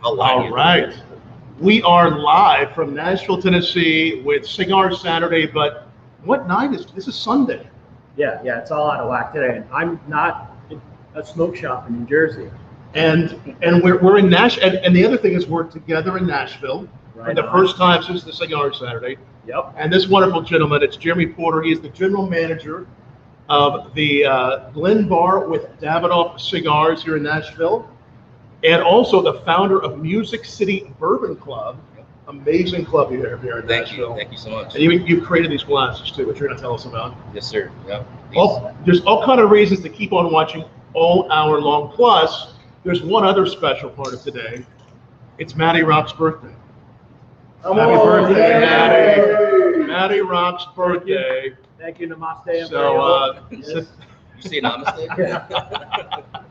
All right. We are live from Nashville, Tennessee with Cigar Saturday, but what night is this? Is Sunday. Yeah, it's all out of whack today. And I'm not in a smoke shop in New Jersey. And we're in Nashville. And the other thing is we're together in Nashville for the first time since the Cigar Saturday. Yep. And this wonderful gentleman, it's Jeremy Porter. He is the general manager of the Blend Bar with Davidoff Cigars here in Nashville, and also the founder of City Bourbon Club. Amazing club you have here in Nashville. Thank you so much. And you created these glasses too, which you're going to tell us about. Yes, sir. Yep. There's all kind of reasons to keep on watching all hour long. Plus, there's one other special part of today. It's Matty Rock's birthday. Happy birthday, Matty. Matty Rock's birthday. Thank you, namaste. So, you say namaste?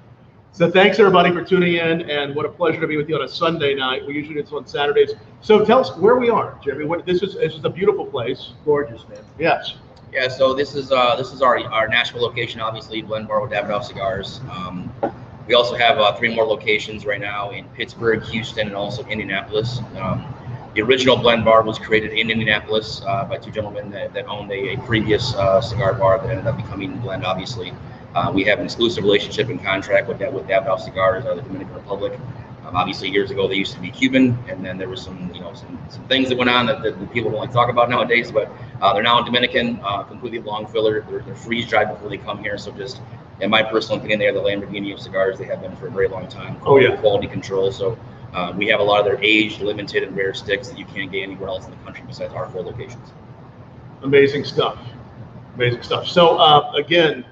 So thanks everybody for tuning in, and what a pleasure to be with you on a Sunday night. We usually do this on Saturdays. So tell us where we are, Jeremy. This is a beautiful place. Gorgeous, man. Yes. Yeah. So this is our Nashville location, obviously Blend Bar with Davidoff Cigars. We also have 3 more locations right now in Pittsburgh, Houston, and also Indianapolis. The original Blend Bar was created in Indianapolis by 2 gentlemen that owned a previous cigar bar that ended up becoming Blend, obviously. We have an exclusive relationship and contract with Davidoff Cigars out of the Dominican Republic. Obviously, years ago they used to be Cuban, and then there was some things that went on that people don't like to talk about nowadays. But they're now in Dominican, completely long filler. They're freeze dried before they come here. So just, in my personal opinion, they are the Lamborghini of cigars. They have been for a very long time. Quality control. So we have a lot of their aged, limited, and rare sticks that you can't get anywhere else in the country besides our 4 locations. Amazing stuff. Amazing stuff. So again.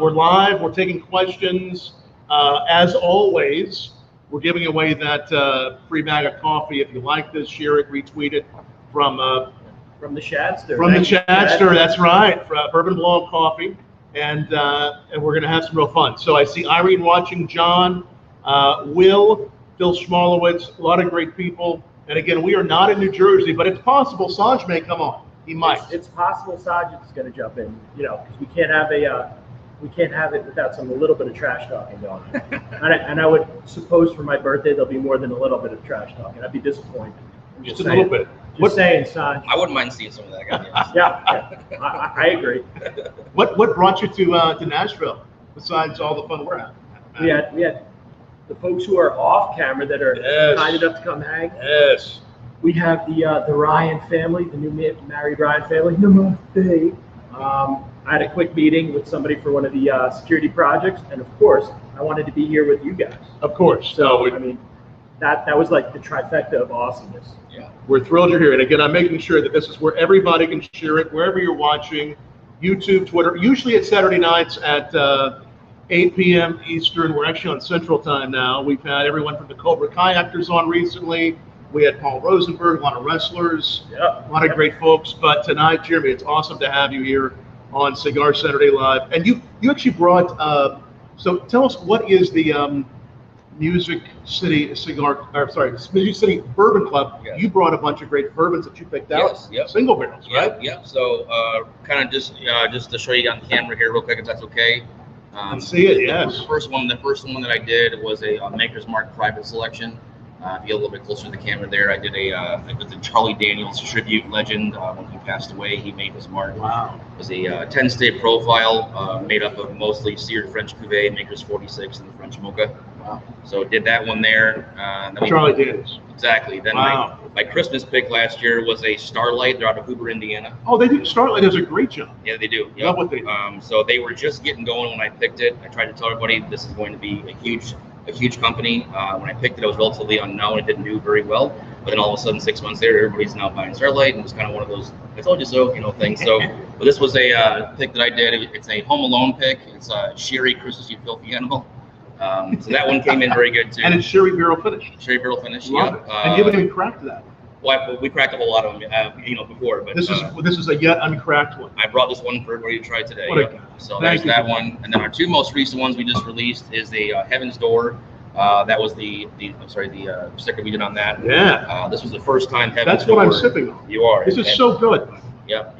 We're live. We're taking questions. As always, we're giving away that free bag of coffee. If you like this, share it, retweet it from the Shadster. From the Shadster, that's right. Bourbon Blog Coffee, and we're going to have some real fun. So I see Irene watching, John, Will, Phil Schmolowitz, a lot of great people. And again, we are not in New Jersey, but it's possible Sanj may come on. He might. It's possible Sanj is going to jump in. Because we can't have it without a little bit of trash talking going on. and I would suppose for my birthday there'll be more than a little bit of trash talking. I'd be disappointed. Just a little bit. Saying, Sanj. I wouldn't mind seeing some of that guy. Yeah, I agree. What brought you to Nashville besides all the fun we're having? We had the folks who are off camera that are kind enough to come hang. Yes. We have the Ryan family, the new married Ryan family. Namaste. I had a quick meeting with somebody for one of the security projects, and of course, I wanted to be here with you guys. Of course. So I mean, that was like the trifecta of awesomeness. Yeah. We're thrilled you're here, and again, I'm making sure that this is where everybody can share it, wherever you're watching, YouTube, Twitter. Usually it's Saturday nights at 8 p.m. Eastern. We're actually on Central Time now. We've had everyone from the Cobra Kayakers on recently. We had Paul Rosenberg, a lot of wrestlers, a lot of great folks. But tonight, Jeremy, it's awesome to have you here on Cigar Saturday Live. And you actually brought, so tell us, what is the Music City Bourbon Club? Yes. You brought a bunch of great bourbons that you picked out, single barrels, right? Yep. So kind of just to show you on camera here real quick, if that's okay. Let's see it, yes. The first one that I did was a Maker's Mark private selection. If you get a little bit closer to the camera there, I did the Charlie Daniels tribute legend. When he passed away, he made his mark. Wow. It was a 10-state profile made up of mostly seared French Cuvée, Maker's 46, and the French Mocha. Wow. So did that one there. Charlie Daniels. Exactly. Then my Christmas pick last year was a Starlight. They're out of Hoover, Indiana. Oh, they do. Starlight does a great job. Yeah, they do. Love what they do. So they were just getting going when I picked it. I tried to tell everybody this is going to be a huge company. When I picked it, I was relatively unknown. It didn't do very well. But then all of a sudden, 6 months later, everybody's now buying Starlight, and it was kind of one of those "I told you so," things. So, but this was a pick that I did. It's a Home Alone pick. It's a Sherry Christmas, You Filthy Animal. So that one came in very good too. And it's Sherry barrel finish. Sherry barrel finish. Love it. And you haven't even cracked that. Well, we cracked a whole lot of them, before. But this is a yet uncracked one. I brought this one for everybody to try today. So there's that one, and then our 2 most recent ones we just released is the Heaven's Door. That was the sticker we did on that. Yeah. This was the first time Heaven's That's what Door. I'm sipping on. You are. This is so good. Yep.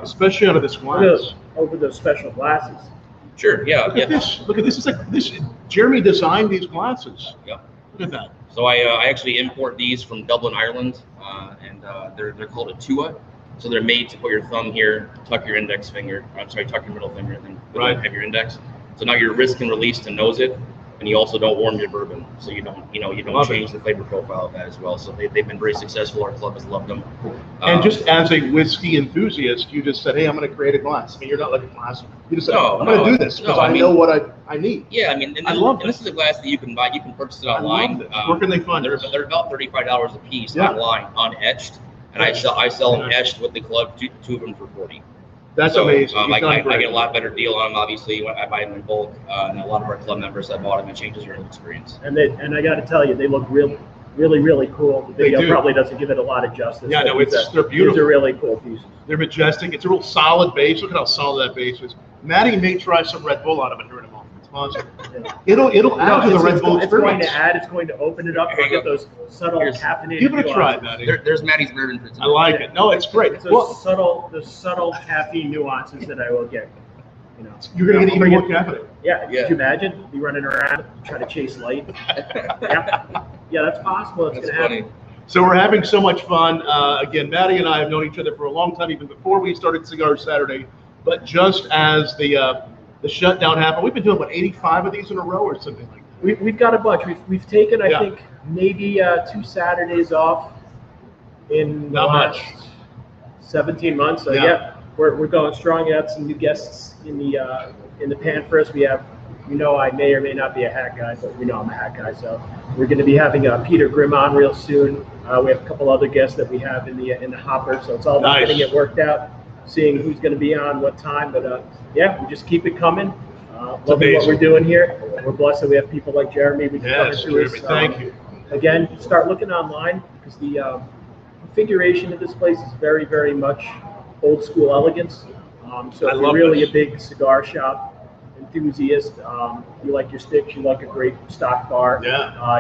Especially out of this glass. Over those special glasses. Sure. Yeah. Look at this. Look at this. It's like this. Jeremy designed these glasses. Yep. Look at that. So I actually import these from Dublin, Ireland, and they're called a tua. So they're made to put your thumb here, tuck your index finger. I'm sorry, tuck your middle finger, and then have your index. So now your wrist can release to nose it, and you also don't warm your bourbon, so you don't change the flavor profile of that as well. So they've been very successful. Our club has loved them. And just as a whiskey enthusiast, you just said, "Hey, I'm going to create a glass." I mean, you're not like a glass. You just said, "I'm going to do this because I know what I need." Yeah, I mean, this is a glass that you can buy. You can purchase it online. Where can they find it? They're about $35 a piece online, unetched, and I sell them etched with the club, two of them for $40. That's amazing. I get a lot better deal on them, obviously, when I buy them in bulk. And a lot of our club members have bought them. It changes your experience. And I got to tell you, they look really, really cool. The video probably doesn't give it a lot of justice. Yeah, no, they're beautiful. These are really cool pieces. They're majestic. It's a real solid base. Look at how solid that base is. Matty may try some Red Bull out of it here in a moment. It's awesome. Yeah. It'll add to the Red Bull experience. It's going to open it up. Get those subtle caffeinated. Give it a try, Matty. There's Matty's bourbon for today. I like it. No, it's great. It's those subtle caffeine nuances that I will get. You're going to get even more caffeine. Yeah. Could you imagine? Be running around, try to chase light. Yeah, that's possible. It's going to happen. So we're having so much fun. Again, Matty and I have known each other for a long time, even before we started Cigar Saturday. But just as the shutdown happened, we've been doing, 85 of these in a row or something like that? We've got a bunch. We've taken, I think, maybe 2 Saturdays off in the last 17 months. So we're going strong. We have some new guests in the pan for us. We have, I may or may not be a hat guy, but I'm a hat guy. So we're going to be having Peter Grimm on real soon. We have a couple other guests that we have in the hopper. So it's all about getting it worked out, seeing who's going to be on what time. But we just keep it coming. Loving what we're doing here. We're blessed that we have people like Jeremy. We can Jeremy, thank you. Again, start looking online because the configuration of this place is very, very much old school elegance. So if you're really a big cigar shop enthusiast, you like your sticks, you like a great stock bar,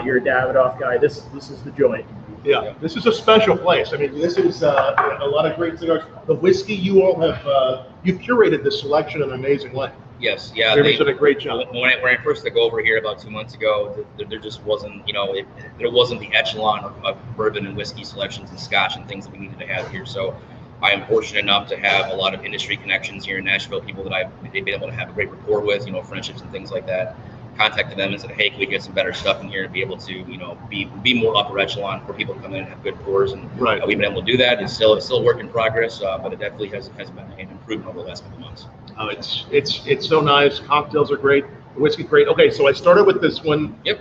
you're a Davidoff guy, this is the joint. Yeah, this is a special place. I mean, this is a lot of great cigars. The whiskey, you all have, you've curated this selection in an amazing way. Yes, yeah. Jeremy's done a great job. When I first took over here about 2 months ago, there just wasn't, there wasn't the echelon of bourbon and whiskey selections and scotch and things that we needed to have here. So I am fortunate enough to have a lot of industry connections here in Nashville, people that they've been able to have a great rapport with, friendships and things like that. Contacted them and said, hey, can we get some better stuff in here and be able to, be more upper echelon for people to come in and have good pours. And we've been able to do that. It's still a work in progress, but it definitely has been an improvement over the last couple months. Oh, it's so nice. Cocktails are great. The whiskey's great. Okay, so I started with this one. Yep.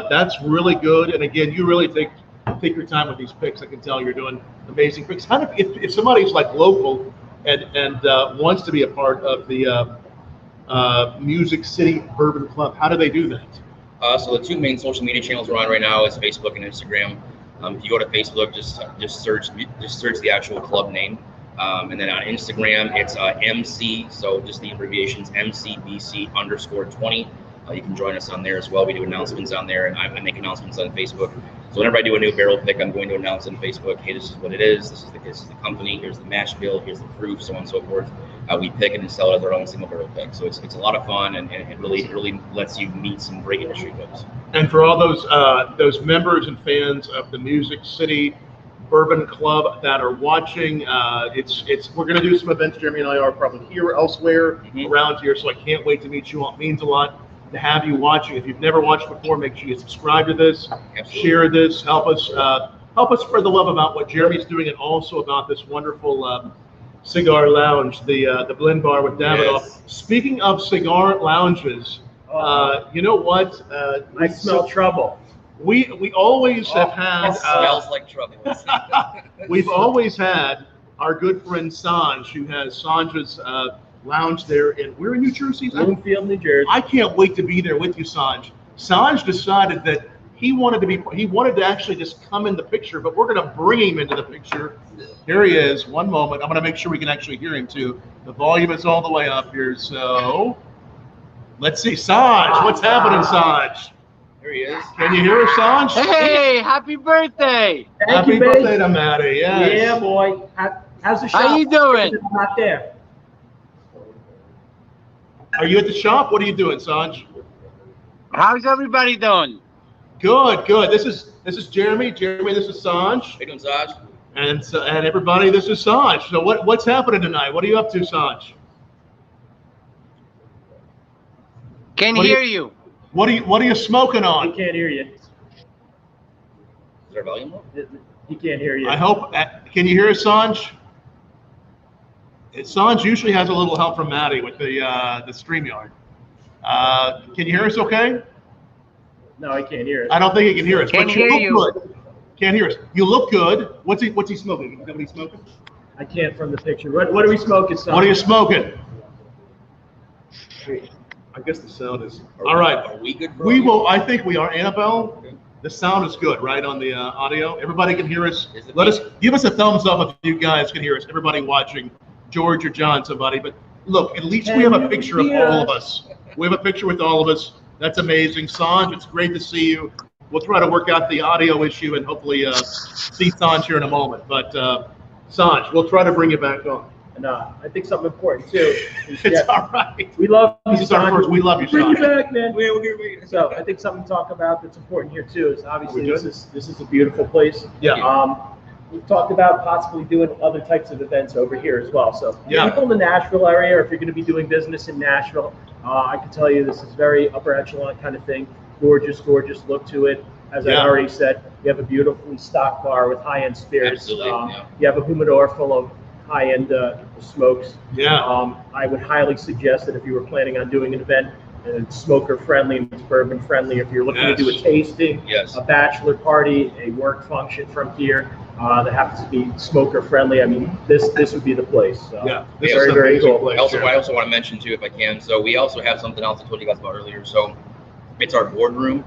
That's really good. And again, you really take your time with these picks. I can tell you're doing amazing picks. How do, if somebody's like local and wants to be a part of the Music City Bourbon Club, how do they do that? So the 2 main social media channels we're on right now is Facebook and Instagram. If you go to Facebook, just search the actual club name. And then on Instagram, it's MC, so just the abbreviations MCBC_20. You can join us on there as well. We do announcements on there, and I make announcements on Facebook. So whenever I do a new barrel pick, I'm going to announce on Facebook, hey, this is what it is. This is the company. Here's the mash bill. Here's the proof, so on and so forth. We pick it and sell it as our own single barrel pick. So it's a lot of fun, and it really lets you meet some great industry folks. And for all those members and fans of the Music City Bourbon Club that are watching, we're going to do some events. Jeremy and I are probably here elsewhere around here, so I can't wait to meet you all. It means a lot to have you watching. If you've never watched before, make sure you subscribe to this, share this, help us spread the love about what Jeremy's doing, and also about this wonderful cigar lounge, the Blend Bar with Davidoff. Yes. Speaking of cigar lounges, you know what? I smell trouble. We always have had. Smells like trouble. We've always had our good friend Sanj, who has Sanj's lounge there, and we're in New Jersey. Bloomfield, New Jersey. I can't wait to be there with you, Sanj. Sanj decided that he wanted to actually just come in the picture, but we're going to bring him into the picture. Here he is. One moment. I'm going to make sure we can actually hear him too. The volume is all the way up here, so let's see. Sanj, what's happening, Sanj? Here he is. Can you hear us, Sanj? Hey, happy birthday! Happy birthday to Matty. Yes. Yeah, boy. How's the shop? How you doing? It's not there. Are you at the shop? What are you doing, Sanj? How's everybody doing? Good, good. This is Jeremy. Jeremy, this is Sanj. How you doing, Saj? And everybody, this is Sanj. So what's happening tonight? What are you up to, Sanj? Can hear you. What are you smoking He on? can't hear you. Is there volume up? He can't hear you. I hope. Can you hear us, Sanj? Sanj usually has a little help from Matty with the StreamYard. Can you hear us? Okay. No, he can't hear us. I don't think he can hear us. Can but hear look you. Good. Can't hear us. You look good. What's he smoking? Is that what he's smoking? I can't from the picture. What are we smoking, son? What are you smoking? I guess the sound is all right. Are we good? We will. I think we are. Annabelle, the sound is good, right, on the audio. Everybody can hear us. Give us a thumbs up if you guys can hear us. Everybody watching, George or John, somebody. But look, at least we have a picture of all of us. We have a picture with all of us. That's amazing, Sanj. It's great to see you. We'll try to work out the audio issue and hopefully see Sanj here in a moment. But Sanj, we'll try to bring you back on. And I think something important too. Is, It's all right. we love you, This is our Sanj. first. We love you, Bring you Sanj. back, man. So I think something to talk about that's important here too is obviously We this is a beautiful place. Yeah. We've talked about possibly doing other types of events over here as well. So Yeah. people in the Nashville area, or if you're going to be doing business in Nashville, I can tell you this is very upper echelon kind of thing. Gorgeous, gorgeous look to it. As I Yeah. already said, you have a beautifully stocked bar with high-end spirits. Absolutely, yeah. You have a humidor full of high-end smokes. Yeah. I would highly suggest that if you were planning on doing an event and it's smoker friendly and it's bourbon friendly, if you're looking to do a Yes. tasting, Yes. a bachelor party, a work function from here that happens to be smoker friendly, I mean, this would be the place. So, Yeah. This very, is an very amazing cool. place. I also want to mention too, if I can. So we also have something else I told you guys about earlier. So it's our boardroom.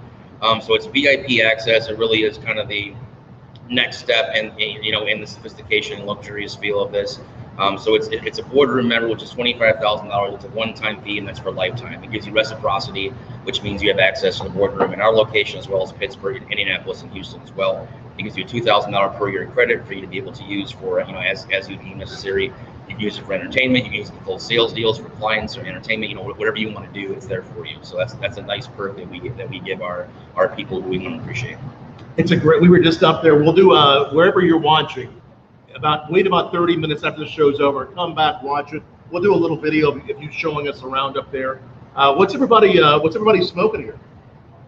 So it's VIP access. It really is kind of the next step in the sophistication and luxurious feel of this. So it's a boardroom member, which is $25,000. It's a one-time fee, and that's for lifetime. It gives you reciprocity, which means you have access to the boardroom in our location as well as Pittsburgh, Indianapolis, and Houston as well. It gives you a $2,000 per year credit for you to be able to use for as you deem necessary. You can use it for entertainment. You can use it to pull sales deals for clients or entertainment. Whatever you want to do, it's there for you. So that's a nice perk that we give our people who we want to appreciate. It's a great. We were just up there. We'll do wherever you're watching. Wait about 30 minutes after the show's over. Come back, watch it. We'll do a little video of you showing us around up there. What's everybody smoking here?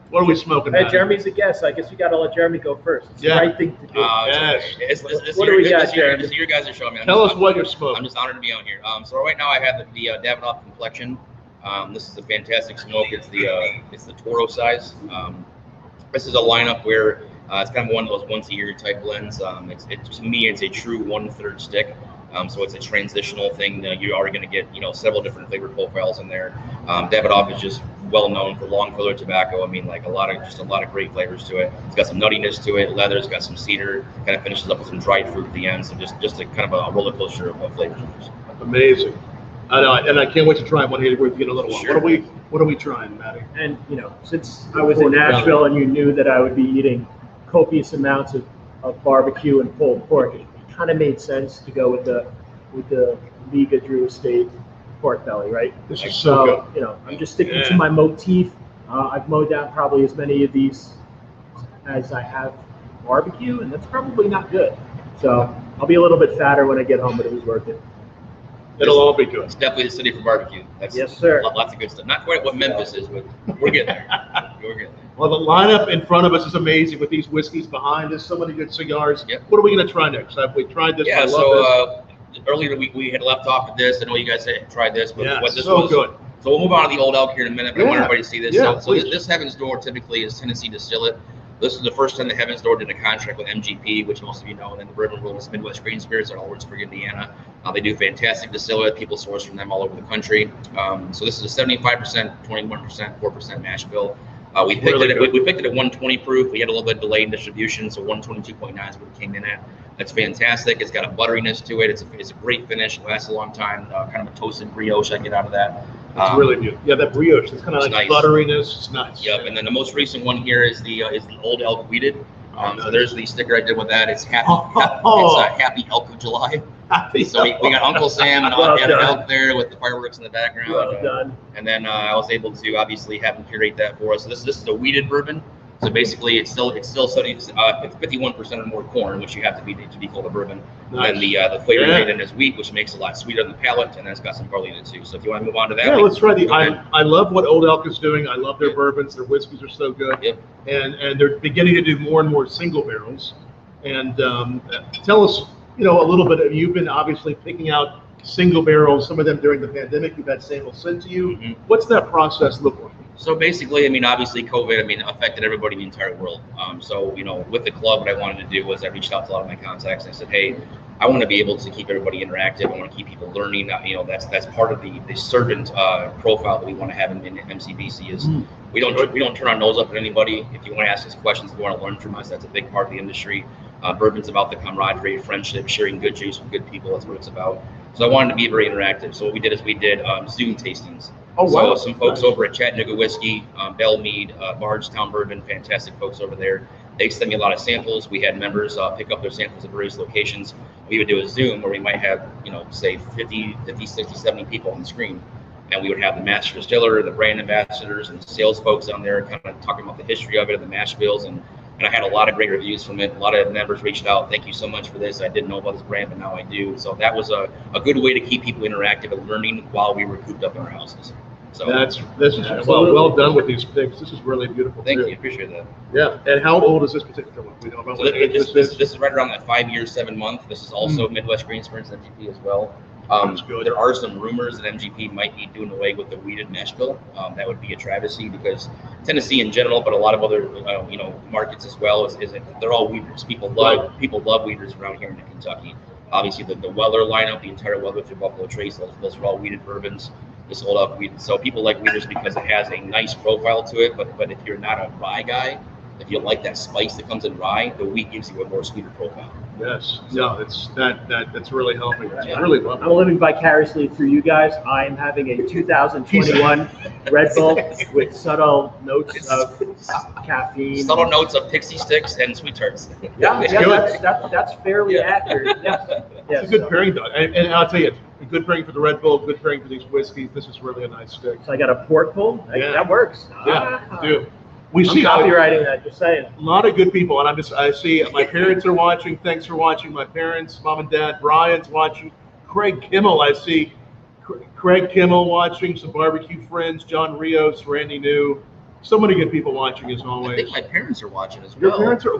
What are we smoking? Hey, Matt? Jeremy's a guest. I guess we got to let Jeremy go first. It's Yeah. the right thing to do. Yes. What do we got, Jeremy? This is your guys' show, man. Tell us what you're I'm smoking. just honored to be on here. So right now I have the Davidoff Complexion. This is a fantastic smoke. It's the Toro size. This is a lineup where it's kind of one of those once-a-year type blends. To me, it's a true 1/3 stick. So it's a transitional thing. You are going to get several different flavor profiles in there. Davidoff is just well known for long filler tobacco. I mean, like a lot of great flavors to it. It's got some nuttiness to it. Leather's got some cedar. Kind of finishes up with some dried fruit at the end. So just a kind of a roller coaster of flavors. Amazing. I know, and I can't wait to try one here. We're getting a little one. Sure. What are we trying, Matty? And since I was in Nashville and you knew that I would be eating copious amounts of barbecue and pulled pork, it kind of made sense to go with the Liga Drew Estate pork belly, right? This is so good. I'm just sticking to my motif. I've mowed down probably as many of these as I have barbecue, and that's probably not good. So I'll be a little bit fatter when I get home, but it was worth it. It'll all be good. It's definitely the city for barbecue. Yes, sir. Lots of good stuff. Not quite what Memphis is, but we're getting there. We're getting there. Well, the lineup in front of us is amazing with these whiskeys behind us. So many good cigars. Yep. What are we going to try next? We tried this. Yeah, I love so earlier we had left off with this. I know you guys had tried this, but this. what this so was. good. So we'll move on to the Old Elk here in a minute, but I want everybody to see this. Yeah, so please. this Heaven's Door typically is Tennessee Distillate. This is the first time the Heaven's Door did a contract with MGP, which most of you know, and then the bourbon world is Midwest Green Spirits out of Lawrenceburg, Indiana. They do fantastic distillate. People source from them all over the country. So this is a 75%, 21%, 4% Nashville. We picked it at 120 proof. We had a little bit of delay in distribution, so 122.9 is what it came in at. That's fantastic. It's got a butteriness to it. It's a great finish. It lasts a long time. Kind of a toasted brioche I get out of that. It's really good. Yeah, that brioche. It's kind of like nice. butteriness. It's nice. Yep. And then the most recent one here is the Old Elk Wheated. So there's the sticker I did with that. It's Happy Elk of July. So we got Uncle Sam and an elk there with the fireworks in the background. Well done. And then I was able to obviously have him curate that for us. So this is a wheated bourbon. So basically, it's still 51% or more corn, which you have to be called a bourbon. Nice. And the flavor ingredient is wheat, which makes it a lot sweeter on the palate, and then it's got some barley in it too. So if you want to move on to that, let's try the. I love what Old Elk is doing. I love their bourbons. Their whiskeys are so good. Yep. And they're beginning to do more and more single barrels. And tell us, a little bit. You've been obviously picking out single barrels. Some of them during the pandemic. You've had samples sent to you. Mm-hmm. What's that process look like? So basically, obviously COVID, affected everybody in the entire world. So, with the club, what I wanted to do was I reached out to a lot of my contacts and I said, hey, I want to be able to keep everybody interactive. I want to keep people learning. That's part of the servant profile that we want to have in MCBC is we don't turn our nose up at anybody. If you want to ask us questions, if you want to learn from us, that's a big part of the industry. Bourbon's about the camaraderie, friendship, sharing good juice with good people. That's what it's about. So I wanted to be very interactive. So what we did is we did Zoom tastings. Oh, wow. So some folks over at Chattanooga Whiskey, Bell Mead, Bardstown Bourbon, fantastic folks over there. They sent me a lot of samples. We had members pick up their samples at various locations. We would do a Zoom where we might have, say 50, 60, 70 people on the screen. And we would have the master distiller, the brand ambassadors, and the sales folks on there kind of talking about the history of it and the mash bills. And I had a lot of great reviews from it. A lot of members reached out. Thank you so much for this. I didn't know about this brand, but now I do. So that was a good way to keep people interactive and learning while we were cooped up in our houses. So this is well done with these picks. This is really beautiful. Thank you. Appreciate that. Yeah. And how old is this particular one? We know about so this is right around that 5 years, 7 months. This is also Midwest Green Springs MGP as well. That's good. There are some rumors that MGP might be doing away with the weeded mash bill. That would be a travesty because Tennessee in general, but a lot of other markets as well is they're all weeders. People love weeders around here in Kentucky. Obviously the Weller lineup, the entire Weller through Buffalo Trace, those are all weeded bourbons. This Old Elk weeded. So people like weeders because it has a nice profile to it. But if you're not a rye guy, if you like that spice that comes in rye, the wheat gives you a more sweeter profile. Yes. No, that's really helping. It's really lovely. I'm living vicariously through you guys. I am having a 2021 Red Bull with subtle notes of caffeine. Subtle notes of pixie sticks and sweet tarts. That's fairly accurate. Yes. It's a good pairing, though. And I'll tell you, a good pairing for the Red Bull, good pairing for these whiskeys. This is really a nice stick. So I got a port pull. That works. Yeah, do. We I'm see copywriting that. Just saying. A lot of good people, and I see my parents are watching. Thanks for watching, my parents, mom and dad. Brian's watching. Craig Kimmel, I see. Craig Kimmel watching. Some barbecue friends. John Rios, Randy New. So many good people watching as always. I think my parents are watching as well. Your parents are.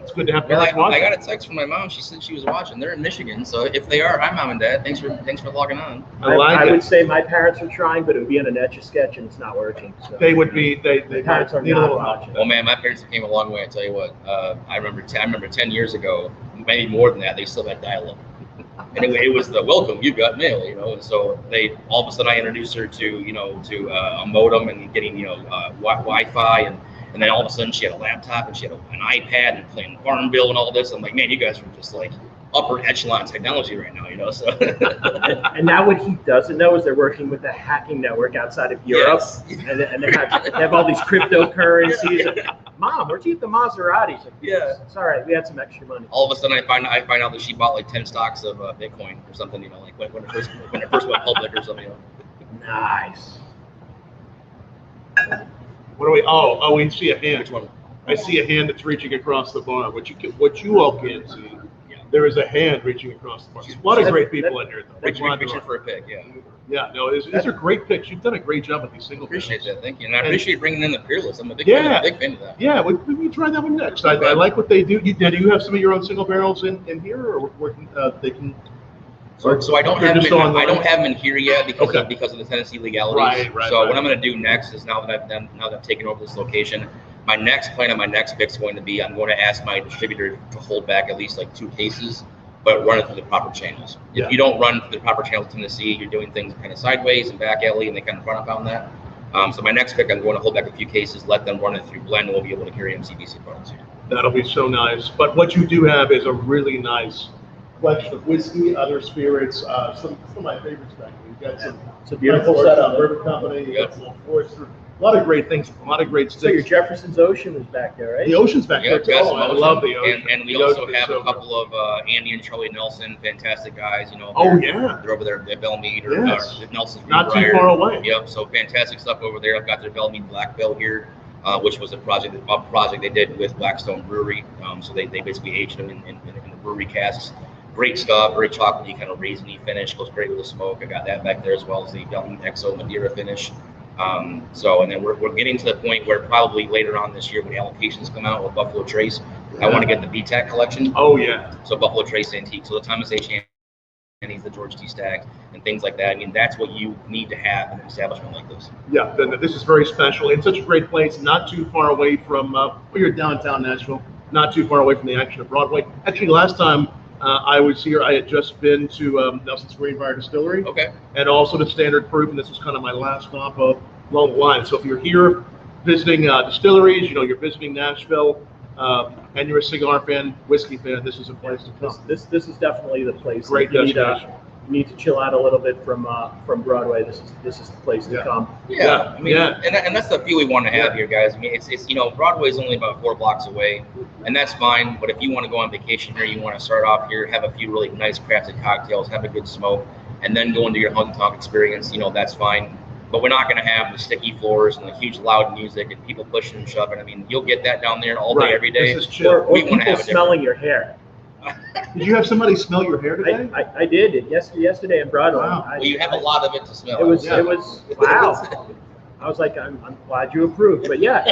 It's good to have parents watching. I got a text from my mom. She said she was watching. They're in Michigan, so if they are, hi mom and dad. Thanks for logging on. I would say my parents are trying, but it would be on an Etch-a-Sketch and it's not working. So. They would be. They parents are not watching. Well, man, my parents came a long way. I tell you what. I remember 10 years ago, maybe more than that. They still had dial-up. Anyway, it was the welcome, you got mail, and so they all of a sudden I introduced her to a modem and getting Wi-Fi and then all of a sudden she had a laptop and she had an iPad and playing Farm Bill and all this. I'm like, man, you guys are just like upper echelon technology right now, so. And now what he doesn't know is they're working with a hacking network outside of Europe, yes. and they have all these cryptocurrencies. Yeah. Mom, where'd you get the Maseratis? Like, yeah, it's all right. We had some extra money. All of a sudden, I find out that she bought like 10 stocks of Bitcoin or something. Like when it first went public or something. Nice. What do we? Oh, we see a hand. Which one? I see a hand that's reaching across the bar. What you all can't see. There is a hand reaching across the bar. There's a lot of great people in here, though. Reaching for a pick, yeah. Yeah, no, these are great picks. You've done a great job with these single picks. Appreciate that, thank you. And I appreciate bringing in the Peerless. I'm a big fan of that. Yeah, we try that one next. I like what they do. Do you have some of your own single barrels in here, or they can? So I don't have them in here yet because of the Tennessee legalities. Right. So what I'm going to do next is now that I've taken over this location, my next plan on my next pick is going to be I'm going to ask my distributor to hold back at least like 2 cases, but run it through the proper channels. If you don't run through the proper channels in Tennessee, you're doing things kind of sideways and back alley, and they kind of run up on that. So my next pick, I'm going to hold back a few cases, let them run it through blend, and we'll be able to carry MCBC products here. That'll be so nice. But what you do have is a really nice collection of whiskey, other spirits, some of my favorites back there. You've got some. It's a beautiful setup. Bourbon Company. You got some little Forester. A lot of great things, a lot of great sticks. So your Jefferson's Ocean is back there, right? The Ocean's back there too. I love the Ocean. And we also have a couple of Andy and Charlie Nelson, fantastic guys. They're over there at Bell Mead or Nelson's. Not too far away. Yep. So fantastic stuff over there. I've got their Bell Mead Black Bell here. which was a project they did with Blackstone Brewery. So they basically aged them in the brewery casks. Great stuff, very chocolatey, kind of raisiny finish. Goes great with the smoke. I got that back there, as well as the Young XO Madeira finish. And then we're getting to the point where probably later on this year, when the allocations come out with Buffalo Trace, I want to get the BTAC collection. Oh yeah. So Buffalo Trace Antique. So the Thomas H. Andes, the George T. Stack, and things like that. I mean, that's what you need to have in an establishment like this. Yeah, this is very special in such a great place, not too far away from. You're downtown Nashville, not too far away from the action of Broadway. Actually, last time I was here, I had just been to Nelson's Greenbrier Distillery. Okay. And also to Standard Proof, and this was kind of my last stop along the line. So if you're here visiting distilleries, you're visiting Nashville, and you're a cigar fan, whiskey fan, this is a place to come. This is definitely the place. Great destination. You need to chill out a little bit from Broadway. This is the place to come. Yeah, I mean, and that's the feel we want to have here, guys. I mean, it's Broadway is only about 4 blocks away, and that's fine. But if you want to go on vacation here, you want to start off here, have a few really nice crafted cocktails, have a good smoke, and then go into your hug and talk experience. That's fine. But we're not going to have the sticky floors and the huge loud music and people pushing and shoving. I mean, you'll get that down there all day, every day. This is chill. Or people smelling your hair. Did you have somebody smell your hair today? I did yesterday in Broadway. Wow. Well, you have a lot of it to smell. It was wow. I was like, I'm glad you approved. But yeah,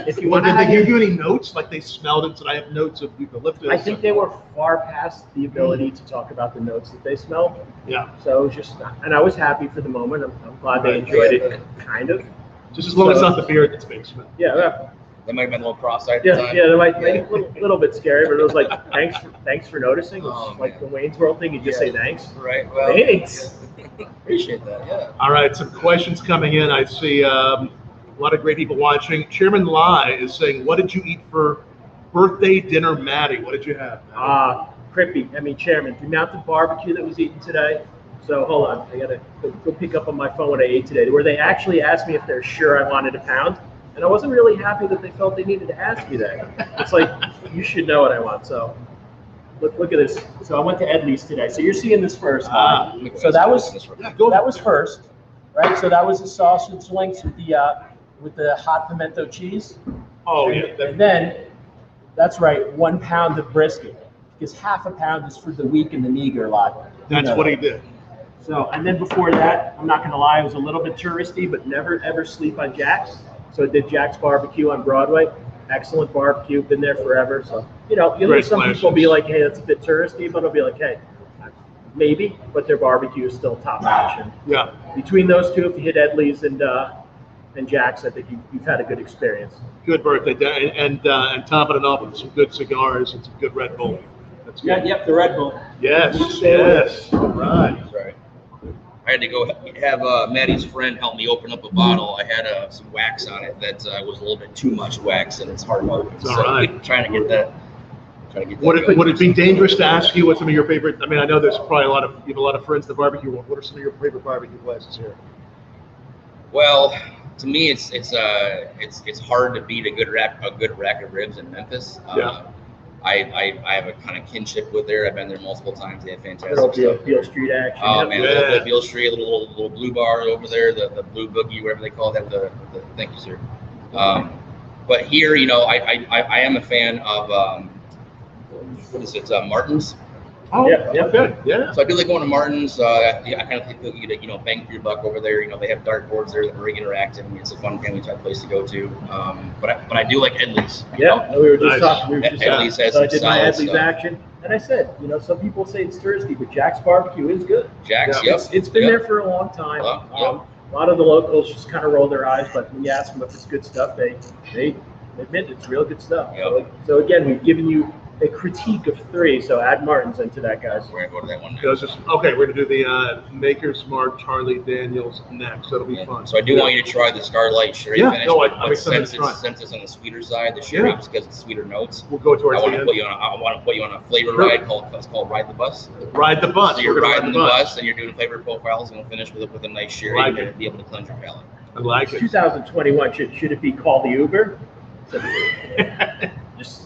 if you want to, did they give you any notes? Like they smelled it, and said, I have notes of eucalyptus. I think they were far past the ability to talk about the notes that they smelled. Yeah. So it was just, and I was happy for the moment. I'm glad they enjoyed it, kind of. Just as long as it's not the beard that's being smelled. Yeah. That might have been a little cross-eyed at Yeah, the time. yeah, they might be a little bit scary, but it was like, thanks for noticing. It's like the Wayne's World thing, you just say thanks. Right. Well, thanks. Appreciate that. Yeah. All right, some questions coming in. I see a lot of great people watching. Chairman Lai is saying, "What did you eat for birthday dinner, Matty? What did you have?" Chairman, the amount of barbecue that was eaten today. So hold on, I gotta go pick up on my phone what I ate today, where they actually asked me if they're sure I wanted a pound. And I wasn't really happy that they felt they needed to ask me that. It's like, you should know what I want. So look at this. So I went to Edley's today. So you're seeing this first. So that was first, right? So that was the sausage links with the hot pimento cheese. Oh yeah. And then that's right, 1 pound of brisket, because half a pound is for the weak and the meager lot. That's what he did. So, and then before that, I'm not gonna lie, it was a little bit touristy, but never ever sleep on Jack's. So I did Jack's Barbecue on Broadway. Excellent barbecue, been there forever. So, you'll hear some people be like, hey, that's a bit touristy, but I'll be like, hey, maybe, but their barbecue is still top notch. And yeah. Between those two, if you hit Edley's and Jack's, I think you've had a good experience. Good birthday, and topping it off with some good cigars and some good Red Bull. That's good. Yep, the Red Bull. Yes. All right. That's right. I had to go have Matty's friend help me open up a bottle. I had some wax on it that was a little bit too much wax, and it's hard to open. All right. Trying to get that. Would it be dangerous to ask you what some of your favorite? I mean, I know there's probably you have a lot of friends in the barbecue world. What are some of your favorite barbecue places here? Well, to me, it's hard to beat a good rack of ribs in Memphis. Yeah. I have a kind of kinship with there. I've been there multiple times. They have fantastic Little stuff. Beale Street action. Oh man, little Beale Street, little blue bar over there, the blue boogie, whatever they call that. Thank you, sir. But here, I am a fan of what is it? Martin's. Oh, yeah, good. Yeah. So I do like going to Martin's. I kind of think that you to bang for your buck over there. They have dartboards there that are very interactive. I mean, it's a fun family type place to go to. But I do like Edley's. Yeah, we were just talking. Edley's has so some I did my Edley's stuff. action, and I said, some people say it's touristy, but Jack's Barbecue is good. Jack's, yep. It's been there for a long time. A lot of the locals just kind of roll their eyes, but when you ask them if it's good stuff, they admit it's real good stuff. Yep. So again, we've given you a critique of 3, so add Martin's into that, guys. We're gonna go to that one next. Okay, we're gonna do the Maker's Mark Charlie Daniels next. That'll be fun. So I do want you to try the Starlight Sherry finish. I'm excited to try. Since it's on the sweeter side, the sherry, just because it's sweeter notes. We'll go towards I want the to end. put you on a flavor ride called Ride the Bus. Ride the bus. So you're riding the bus and you're doing flavor profiles, and we'll finish with a nice sherry. Like You're it. gonna be able to cleanse your palate. I like it. 2021, should it be called the Uber?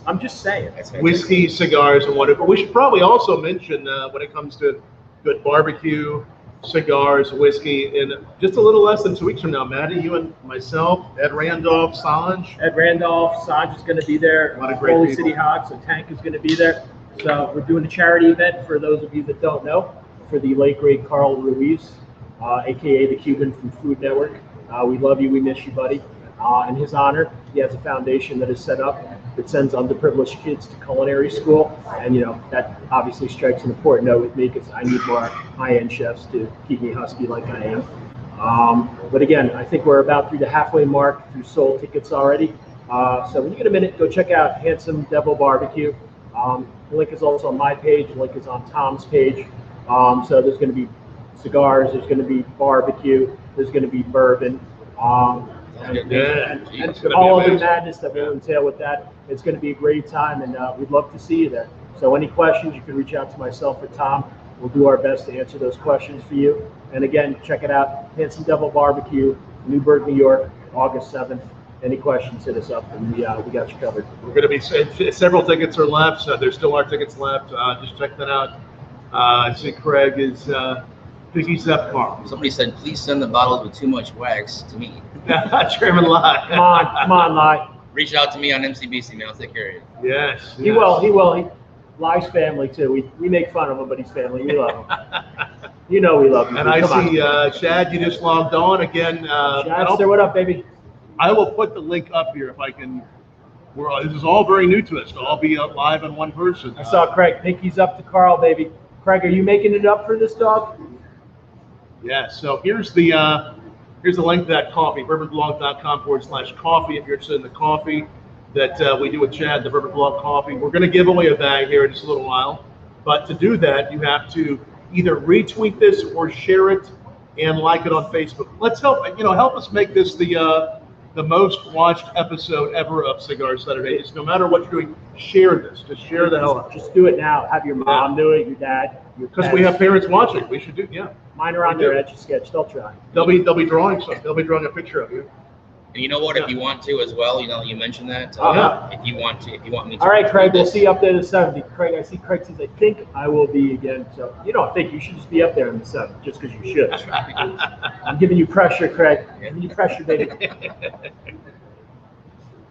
I'm just saying. Whiskey, cigars, and whatever. We should probably also mention when it comes to good barbecue, cigars, whiskey in just a little less than 2 weeks from now. Maddie, you and myself, Ed Randolph, Sanj. Ed Randolph, Sanj is going to be there. A lot of great Holy people. City Hawks, so Tank is going to be there. So we're doing a charity event for those of you that don't know, for the late great Carl Ruiz, aka the Cuban from Food Network. We love you, we miss you, buddy. In his honor, he has a foundation that is set up that sends underprivileged kids to culinary school, and that obviously strikes an important note with me because I need more high-end chefs to keep me husky like I am. But again, I think we're about through the halfway mark through sold tickets already. So when you get a minute, go check out Handsome Devil Barbecue. The link is also on my page. The link is on Tom's page. So there's going to be cigars, there's going to be barbecue, there's going to be bourbon. And all of the madness that will entail with that. It's going to be a great time, and we'd love to see you there. So any questions, you can reach out to myself or Tom. We'll do our best to answer those questions for you. And again, check it out, Handsome Devil Barbecue, Newburgh, New York, August 7th. Any questions, hit us up, and we got you covered. We're going to be several tickets are left, so there still are tickets left. Just check that out. I see Craig is Piggy's up car. Somebody said, please send the bottles with too much wax to me. Chairman Lai. Come on, Lai. Reach out to me on MCBC, man. I'll take care of you. Yes. He will. Lai's family too. We make fun of him, but he's family. We love him. We love him. And I see Shad, you just logged on again. Shad, say what up, baby. I will put the link up here if I can. This is all very new to us. I'll be live on one person. I saw Craig. Pinky's up to Carl, baby. Craig, are you making it up for this dog? Yeah. So here's the link to that coffee, bourbonblog.com/coffee. If you're interested in the coffee that we do with Chad, the Bourbon Blog Coffee, we're going to give away a bag here in just a little while. But to do that, you have to either retweet this or share it and like it on Facebook. Let's help us make this the most watched episode ever of Cigar Saturday. Just no matter what you're doing, share this. Just share the hell out of it. Just do it now. Have your mom do it, your dad, your Because we have parents watching. We should do, yeah. Mine are on their Etch a Sketch. They'll try. They'll be drawing something. They'll be drawing a picture of you. And you know what? If you want to as well, you mentioned that. If you want me to. All right, Craig. We'll see you up there the 7th. Craig, I see Craig says, I think I will be again. So you don't think you should just be up there on the 7th just because you should. I'm giving you pressure, Craig. I'm giving you pressure, baby.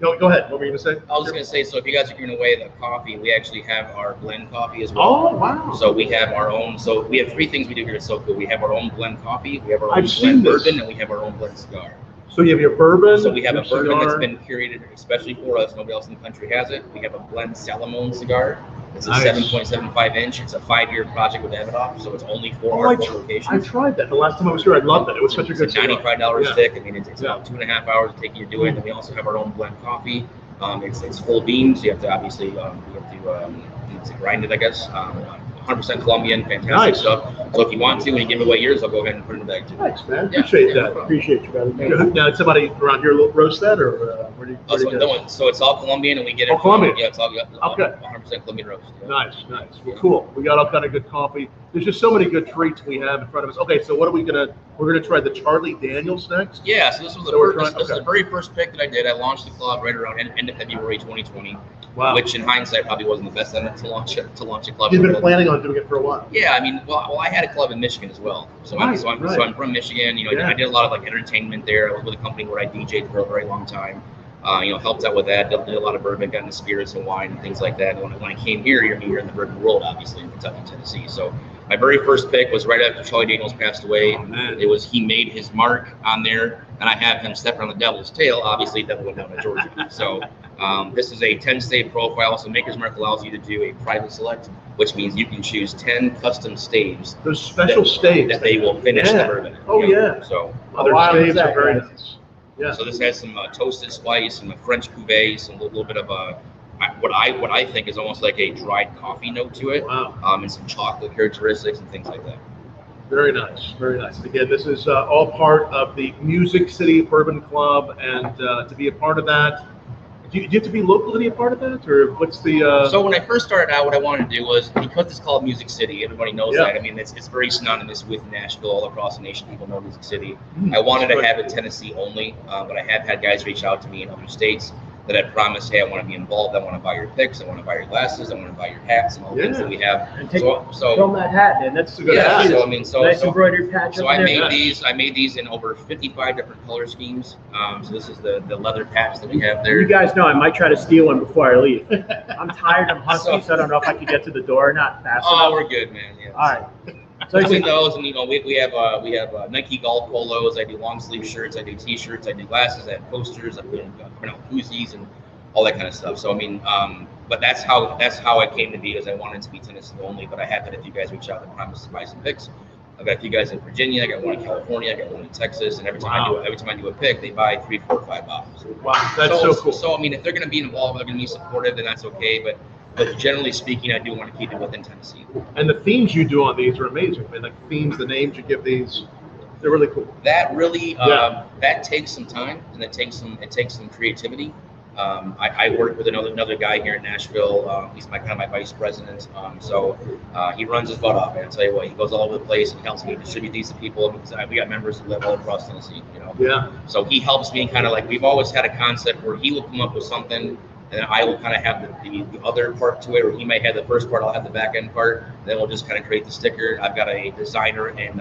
Go ahead. What were you going to say? I was just going to say, so if you guys are giving away the coffee, we actually have our blend coffee as well. Oh, wow. So we have our own. So we have 3 things we do here at SoCo. We have our own blend coffee, we have our own I've seen blend this. bourbon, and we have our own blend cigar. So you have your bourbon. So we have a bourbon cigar. that's been curated especially for us. Nobody else in the country has it. We have a blend Salomon cigar. It's a Nice. 7.75 inch. It's a 5-year project with Davidoff, so it's only for Oh, our I 4 locations. I tried that the last time I was here. I loved it. It was such a good It's a $95 cigar. stick. I mean, it's about 2.5 hours to take you to do it. And we also have our own blend coffee. It's full beans. So you have to obviously to grind it, I guess. 100% Colombian, fantastic Nice. stuff. So if you want to, when you give away yours, I'll go ahead and put it in the bag too. Thanks, man. Yeah. Appreciate Yeah, no that. problem. Appreciate you, brother. Now, did somebody around here roast that, or where do you? Oh, so it's all Colombian, and we get it. Oh, Colombian. Yeah, it's all Okay. 100% Colombian roast. Yeah. Nice. Well, cool. We got all kind of good coffee. There's just so many good treats we have in front of us. Okay, so what are we we're gonna try the Charlie Daniels next. Yeah, so this was this is the very first pick that I did. I launched the club right around end of February 2020. Wow. Which in hindsight probably wasn't the best time to launch a club. You've been planning on doing it for a while. Yeah, I mean, well, I had a club in Michigan as well. So Right, I'm from Michigan. Yeah. I did a lot of entertainment there. I was with a company where I DJ'd for a very long time. Helped out with that. Did a lot of bourbon, got into spirits and wine and things like that. And when I came here, you're in the bourbon world, obviously, in Kentucky, Tennessee. So my very first pick was right after Charlie Daniels passed away. Oh, man. It was he made his mark on there, and I have him stepping on the devil's tail. Obviously, devil went down to Georgia. So this is a 10-state profile. So Maker's Mark allows you to do a private select, which means you can choose 10 custom staves. Those special staves that they will finish the bourbon. Oh, yeah. So Other wow, staves that, are very guys? nice. Yeah. so this has some toasted spice, some French cuvee, some little bit of what I think is almost like a dried coffee note to it. Wow. And some chocolate characteristics and things like that. Very nice. Very nice. And again, this is all part of the Music City Bourbon Club, and to be a part of that, do you have to be local to be a part of that, or what's the? So when I first started out, what I wanted to do was, because it's called Music City, everybody knows Yeah. that. I mean, it's very synonymous with Nashville. All across the nation, people know Music City. Mm, I wanted that's to right. have it Tennessee only, but I have had guys reach out to me in other states. that I promised, hey, I want to be involved. I want to buy your picks. I want to buy your glasses. I want to buy your hats and all the things that we have. And film that hat, man. That's a good hat. So, I mean, nice embroidered patch. So I made these. I made these in over 55 different color schemes. So this is the leather patch that we have there. You guys know I might try to steal one before I leave. I'm tired. I'm hungry, so I don't know if I can get to the door or not fast enough. Oh, we're good, man. Yeah. All right. So between those, and we have Nike golf polos. I do long sleeve shirts. I do T-shirts. I do glasses. I have posters. I print out koozies and all that kind of stuff. So I mean, but that's how it came to be. Is I wanted to be Tennessee only, but I had that if you guys reach out and promise to buy some picks. I got a few guys in Virginia. I got one in California. I got one in Texas. And every time I do a pick, they buy 3, 4, 5 bottles. Wow, that's so cool. So I mean, if they're going to be involved, they're going to be supportive, then that's okay. But generally speaking, I do want to keep it within Tennessee. And the themes you do on these are amazing, man. Like themes, the names you give these, they're really cool. That really that takes some time, and it takes some creativity. I work with another guy here in Nashville. He's my vice president. So he runs his butt off. And I tell you what, he goes all over the place and helps me distribute these to people. Because we got members who live all across Tennessee. Yeah. So he helps me kind of like we've always had a concept where he will come up with something. And then I will kind of have the other part to it, or he may have the first part, I'll have the back end part. Then we'll just kind of create the sticker. I've got a designer in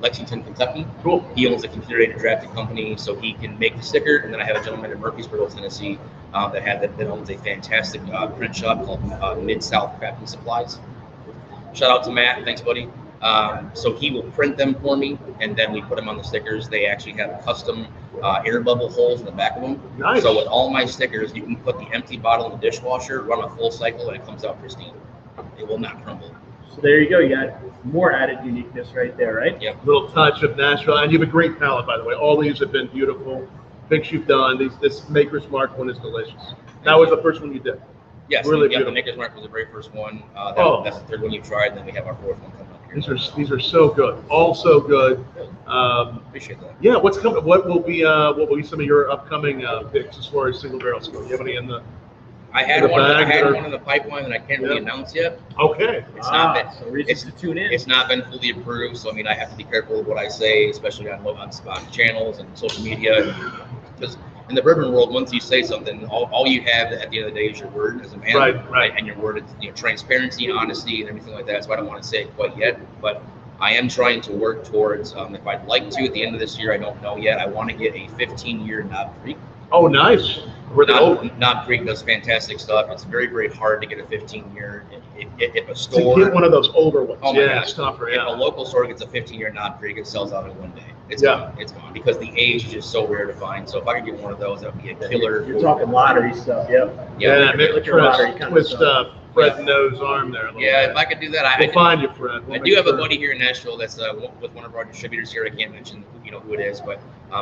Lexington, Kentucky. Cool. He owns a computer-aided drafting company, so he can make the sticker. And then I have a gentleman in Murfreesboro, Tennessee, that owns a fantastic print shop called Mid-South Crafting Supplies. Shout out to Matt. Thanks, buddy. So he will print them for me, and then we put them on the stickers. They actually have custom air bubble holes in the back of them. Nice. So with all my stickers, you can put the empty bottle in the dishwasher, run a full cycle, and it comes out pristine. It will not crumble. So there you go. You got more added uniqueness right there, right? Yep. Little touch of Nashville, and you have a great palette, by the way. All these have been beautiful. Picks you've done. This Maker's Mark one is delicious. That was the first one you did. Yes, really the Maker's Mark was the very first one. That's the third one you tried, and then we have our fourth one coming up here. These are so good, all so good. Appreciate that. Yeah, what's coming? What will be some of your upcoming picks as far as single barrels go? Do you have any in the? I had one in the pipeline that I can't really announce yet. Okay. It's not been. So reasons to tune in. It's not been fully approved, so I mean I have to be careful of what I say, especially on channels and social media, because in the bourbon world, once you say something, all you have at the end of the day is your word as a man, right? And your word is transparency and honesty and everything like that. So I don't want to say it quite yet, but I am trying to work towards. If I'd like to at the end of this year, I don't know yet. I want to get a 15-year Knob Creek. Oh, nice. Knob Creek does fantastic stuff. It's very, very hard to get a 15-year. If a store to get one of those older ones, oh my gosh, it's tougher. If a local store gets a 15-year Knob Creek, it sells out in one day. It's gone. It's gone because the age is just so rare to find. So if I could get one of those, that would be a killer. You're talking lottery stuff, yep. Yeah, twist Fred No's arm there. If I could do that, we'll find you, Fred. I do have a buddy here in Nashville that's with one of our distributors here. I can't mention who it is, but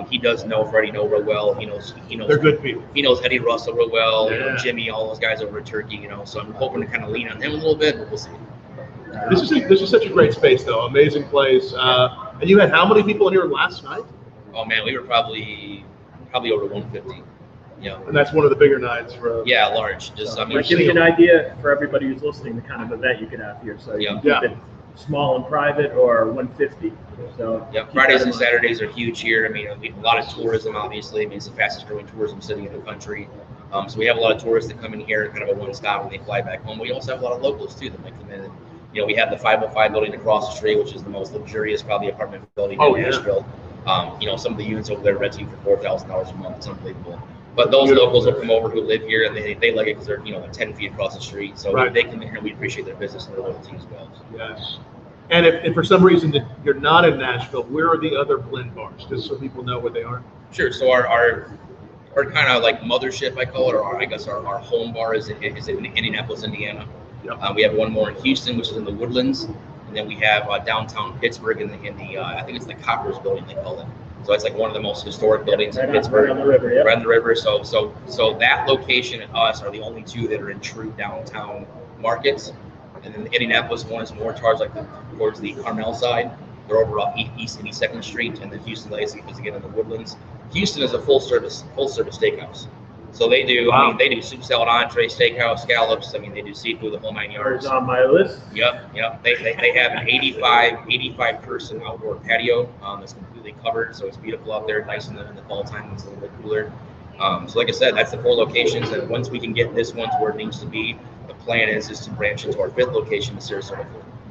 he does know Freddie No real well. He knows. They're good people. He knows Eddie Russell real well. Jimmy, all those guys over at Turkey. So I'm hoping to kind of lean on him a little bit, but we'll see. This is such a great space, though. Amazing place. And you had how many people in here last night? Oh man, we were probably over 150. Yeah. And that's one of the bigger nights for. Large. Just give you an idea for everybody who's listening, the kind of event you could have here. So you can keep it small and private, or 150. So Fridays and Saturdays are huge here. I mean, a lot of tourism. Obviously, I mean it's the fastest growing tourism city in the country. So we have a lot of tourists that come in here, kind of a one-stop, and they fly back home. We also have a lot of locals too that might come in. And, we have the 505 building across the street, which is the most luxurious, probably apartment building in Nashville. Some of the units over there renting for $4,000 a month. It's unbelievable. But those locals will come over who live here, and they like it because they're 10 feet across the street. So they come in here, and we appreciate their business and their loyalty as well. Yes. And if for some reason that you're not in Nashville, where are the other blend bars? Just so people know what they are. Sure. So our kind of like mothership, I call it, or I guess our home bar is in Indianapolis, Indiana. Yep. We have one more in Houston, which is in the Woodlands, and then we have downtown Pittsburgh in the I think it's the Coppers building they call it. So it's like one of the most historic buildings in Pittsburgh. Right on the river. Yep. Right on the river. So that location and us are the only two that are in true downtown markets. And then the Indianapolis one is more towards towards the Carmel side. They're over off East 82nd Street, and then Houston is again in the Woodlands. Houston is a full service steakhouse. So they do. Wow. I mean, they do soup, salad, entree, steakhouse, scallops. I mean, they do seafood, the whole 9 yards. It's on my list. Yep. They have an 85 person outdoor patio that's completely covered, so it's beautiful out there, nice in the fall time. It's a little bit cooler. So like I said, that's the 4 locations, and once we can get this one to where it needs to be, the plan is to branch into our 5th location in Sarasota.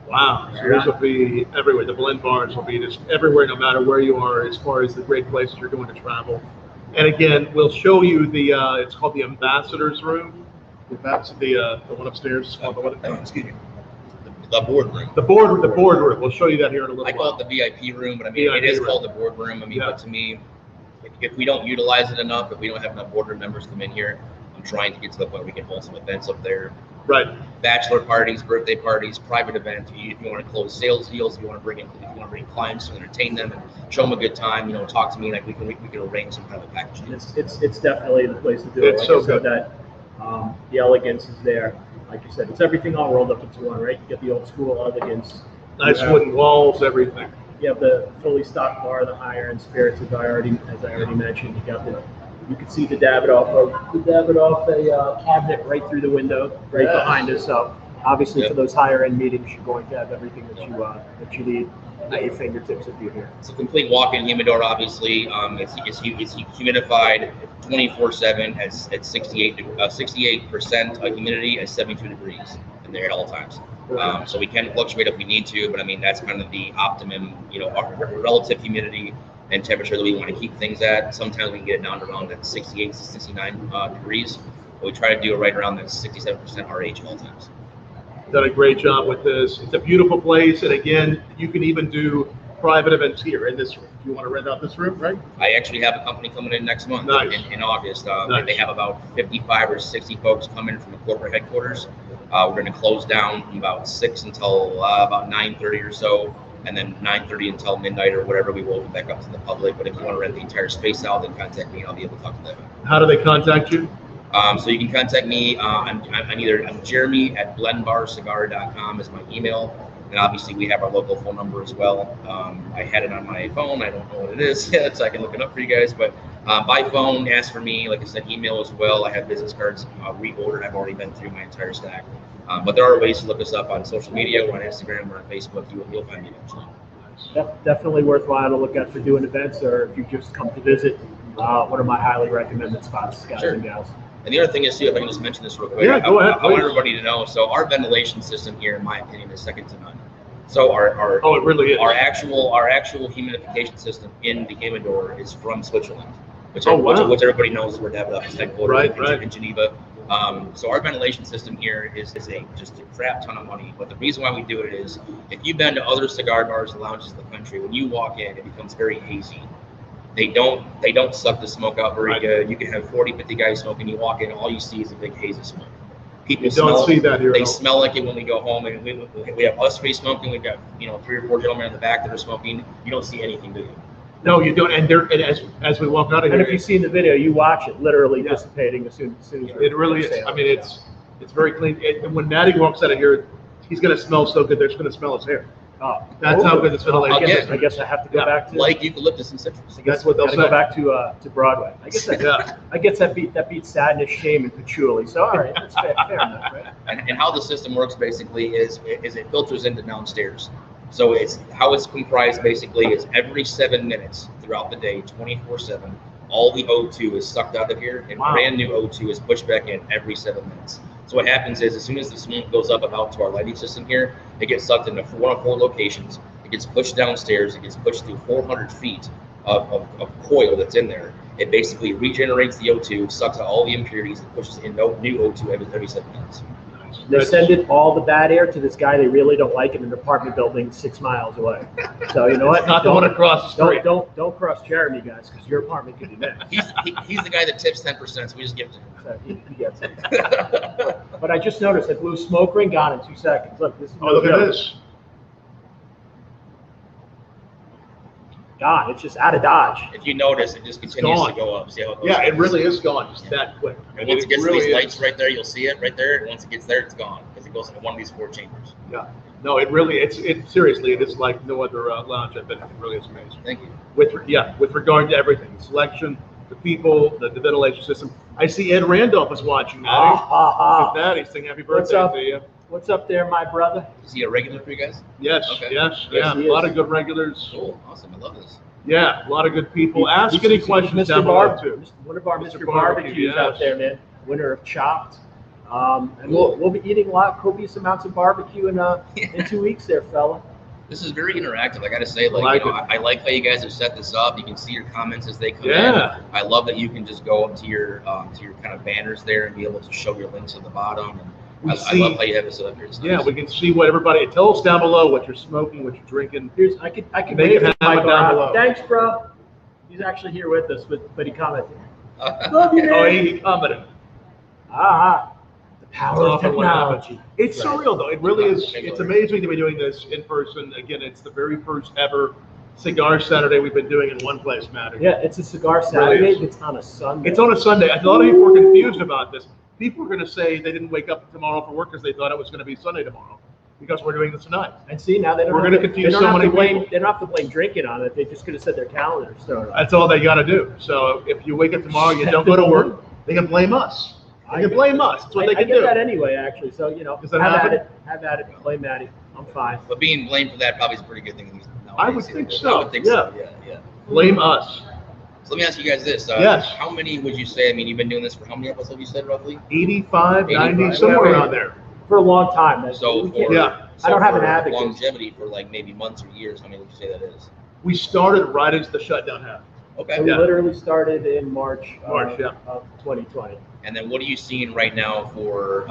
Wow, so these will be everywhere. The blend bars will be just everywhere, no matter where you are, as far as the great places you're going to travel. And again, we'll show you the, it's called the Ambassador's Room. That's the one upstairs. It's called excuse me. The boardroom. The boardroom. We'll show you that here in a little while. I call it the VIP room, but I mean, it is called the boardroom. I mean, but to me, if we don't utilize it enough, if we don't have enough boardroom members come in here, I'm trying to get to the point where we can hold some events up there. Right. Bachelor parties, birthday parties, private events. If you want to close sales deals, if you want to bring clients to entertain them and show them a good time, talk to me. Like we can arrange some kind of package. It's definitely the place to do it. It's so good. That the elegance is there. Like you said, it's everything all rolled up into one, right? You get the old school elegance. Nice wooden walls, everything. You have the fully stocked bar, the higher end spirits, as I already mentioned. You can see the Davidoff cabinet right through the window, right behind us. So obviously, for those higher end meetings, you're going to have everything that you need at your fingertips if you're here. It's a complete walk-in humidor. Obviously, it's humidified 24/7 at 68% humidity at 72 degrees in there at all times. So we can fluctuate if we need to, but I mean that's kind of the optimum, our relative humidity and temperature that we want to keep things at. Sometimes we can get it down to around that 68 to 69 degrees, but we try to do it right around that 67% RH at all times. Done a great job with this. It's a beautiful place, and again, you can even do private events here in this room. You want to rent out this room, right? I actually have a company coming in next month. Nice. in August. Nice. They have about 55 or 60 folks coming from the corporate headquarters. We're going to close down from about 6 until about 9:30 or so, and then 9:30 until midnight or whatever. We will open back up to the public. But if you want to rent the entire space out, then contact me. I'll be able to talk to them. How do they contact you? So you can contact me. I'm Jeremy at blendbarcigar.com is my email. And obviously we have our local phone number as well. I had it on my phone. I don't know what it is yet, so I can look it up for you guys. But by phone, ask for me. Like I said, email as well. I have business cards reordered. I've already been through my entire stack. But there are ways to look us up on social media, or on Instagram, or on Facebook. You'll find me eventually. Definitely worthwhile to look at for doing events, or if you just come to visit. One of my highly recommended spots, guys and gals. And the other thing is, too, if I can just mention this real quick, yeah, go ahead. I want everybody to know. So our ventilation system here, in my opinion, is second to none. So it really is. Our actual humidification system in the humidor is from Switzerland, which everybody knows is where Davidoff is headquartered in Geneva. So our ventilation system here is just a crap ton of money. But the reason why we do it is, if you've been to other cigar bars and lounges in the country, when you walk in, it becomes very hazy. They don't suck the smoke out very good. You can have 40, 50 guys smoking. You walk in, all you see is a big haze of smoke. People don't see that here. They smell like it when we go home, and we have us three smoking. We've got 3 or 4 gentlemen in the back that are smoking. You don't see anything, do you? No, you don't. And as we walk out of here, and if you see the video, you watch it literally dissipating as soon as it really is. I mean, it's very clean. And when Matty walks out of here, he's going to smell so good. They're just going to smell his hair. That's how good this ventilation is. I guess I have to go back to like eucalyptus and citrus. That's what they'll say. Go back to Broadway. I guess that beats sadness, shame, and patchouli. So all right, that's fair enough, right? And how the system works basically is it filters into downstairs. So how it's comprised basically is every 7 minutes throughout the day, 24/7, all the O2 is sucked out of here, and brand new O2 is pushed back in every 7 minutes. So what happens is, as soon as the smoke goes up about to our lighting system here, it gets sucked into 1 of 4 locations. It gets pushed downstairs. It gets pushed through 400 feet of coil that's in there. It basically regenerates the O2, sucks out all the impurities, and pushes in new O2 every 7 minutes. They're sending all the bad air to this guy they really don't like in an apartment building 6 miles away. So you know what? Not the one across the street. Don't cross Jeremy, guys, because your apartment could be next. He's the guy that tips 10%, so we just give it to him. So he gets it. But I just noticed that blue smoke ring gone in 2 seconds. Look, this is look at this. Gone. It's just out of Dodge. If you notice, it just continues to go up. See how it goes? Yeah, it really is gone just that quick. And once it gets to these lights right there, you'll see it right there. And once it gets there, it's gone because it goes into one of these 4 chambers. Yeah. No, it seriously, it is like no other lounge I've been in. It really is amazing. Thank you. With regard to everything, the selection, the people, the ventilation system. I see Ed Randolph is watching, Matty. Look at that. He's saying happy birthday to you. What's up there, my brother? Is he a regular for you guys? Yes, okay. yes, yeah. A lot of good regulars. Cool, awesome. I love this. Yeah, a lot of good people. Ask He's any questions Mr. down below too. One of our Mr. Mr. Barbecue, Barbecues yes. out there, man. Winner of Chopped. And we'll be eating a lot, copious amounts of barbecue in 2 weeks there, fella. This is very interactive. I got to say, I like how you guys have set this up. You can see your comments as they come in. I love that you can just go up to your kind of banners there and be able to show your links at the bottom. And I love how you have it set up here. Yeah, we can see what everybody. Tell us down below what you're smoking, what you're drinking. I can Make wave it his happen mic down around. below. Thanks, bro. He's actually here with us, but he commented. Oh, he commented. The power of technology. It's Right. surreal though. It really is. It's amazing to be doing this in person. Again, it's the very first ever Cigar Saturday we've been doing in one place, Matty. Yeah, it's a Cigar really Saturday. is. It's on a Sunday. It's on a Sunday. A lot of people were confused about this. People were going to say they didn't wake up tomorrow for work because they thought it was going to be Sunday tomorrow because we're doing this tonight. And see, now they don't We're have gonna to, confuse they don't so have many to blame, people. They don't have to blame drinking on it. They just could have said their calendar started. That's all they got to do. So if you wake up tomorrow, you don't go to work, they can blame us. They can blame us. That's what they I can get do. that anyway, actually. So, Does that have happen? at it. Have at it. Blame Matty. I'm fine. But being blamed for that probably is a pretty good thing. Nowadays. I would think so. I would think so. Yeah. Blame us. So let me ask you guys this. Yes. How many would you say? I mean, you've been doing this for how many episodes? You said roughly. 85, 90, 85, somewhere whatever. around there. For a long time. So we can't- for Yeah. I don't have an for advocate. longevity for like maybe months or years. How many would you say that is? We started right as the shutdown happened. Okay. So we Yeah. literally started in March, yeah. of 2020. And then what are you seeing right now for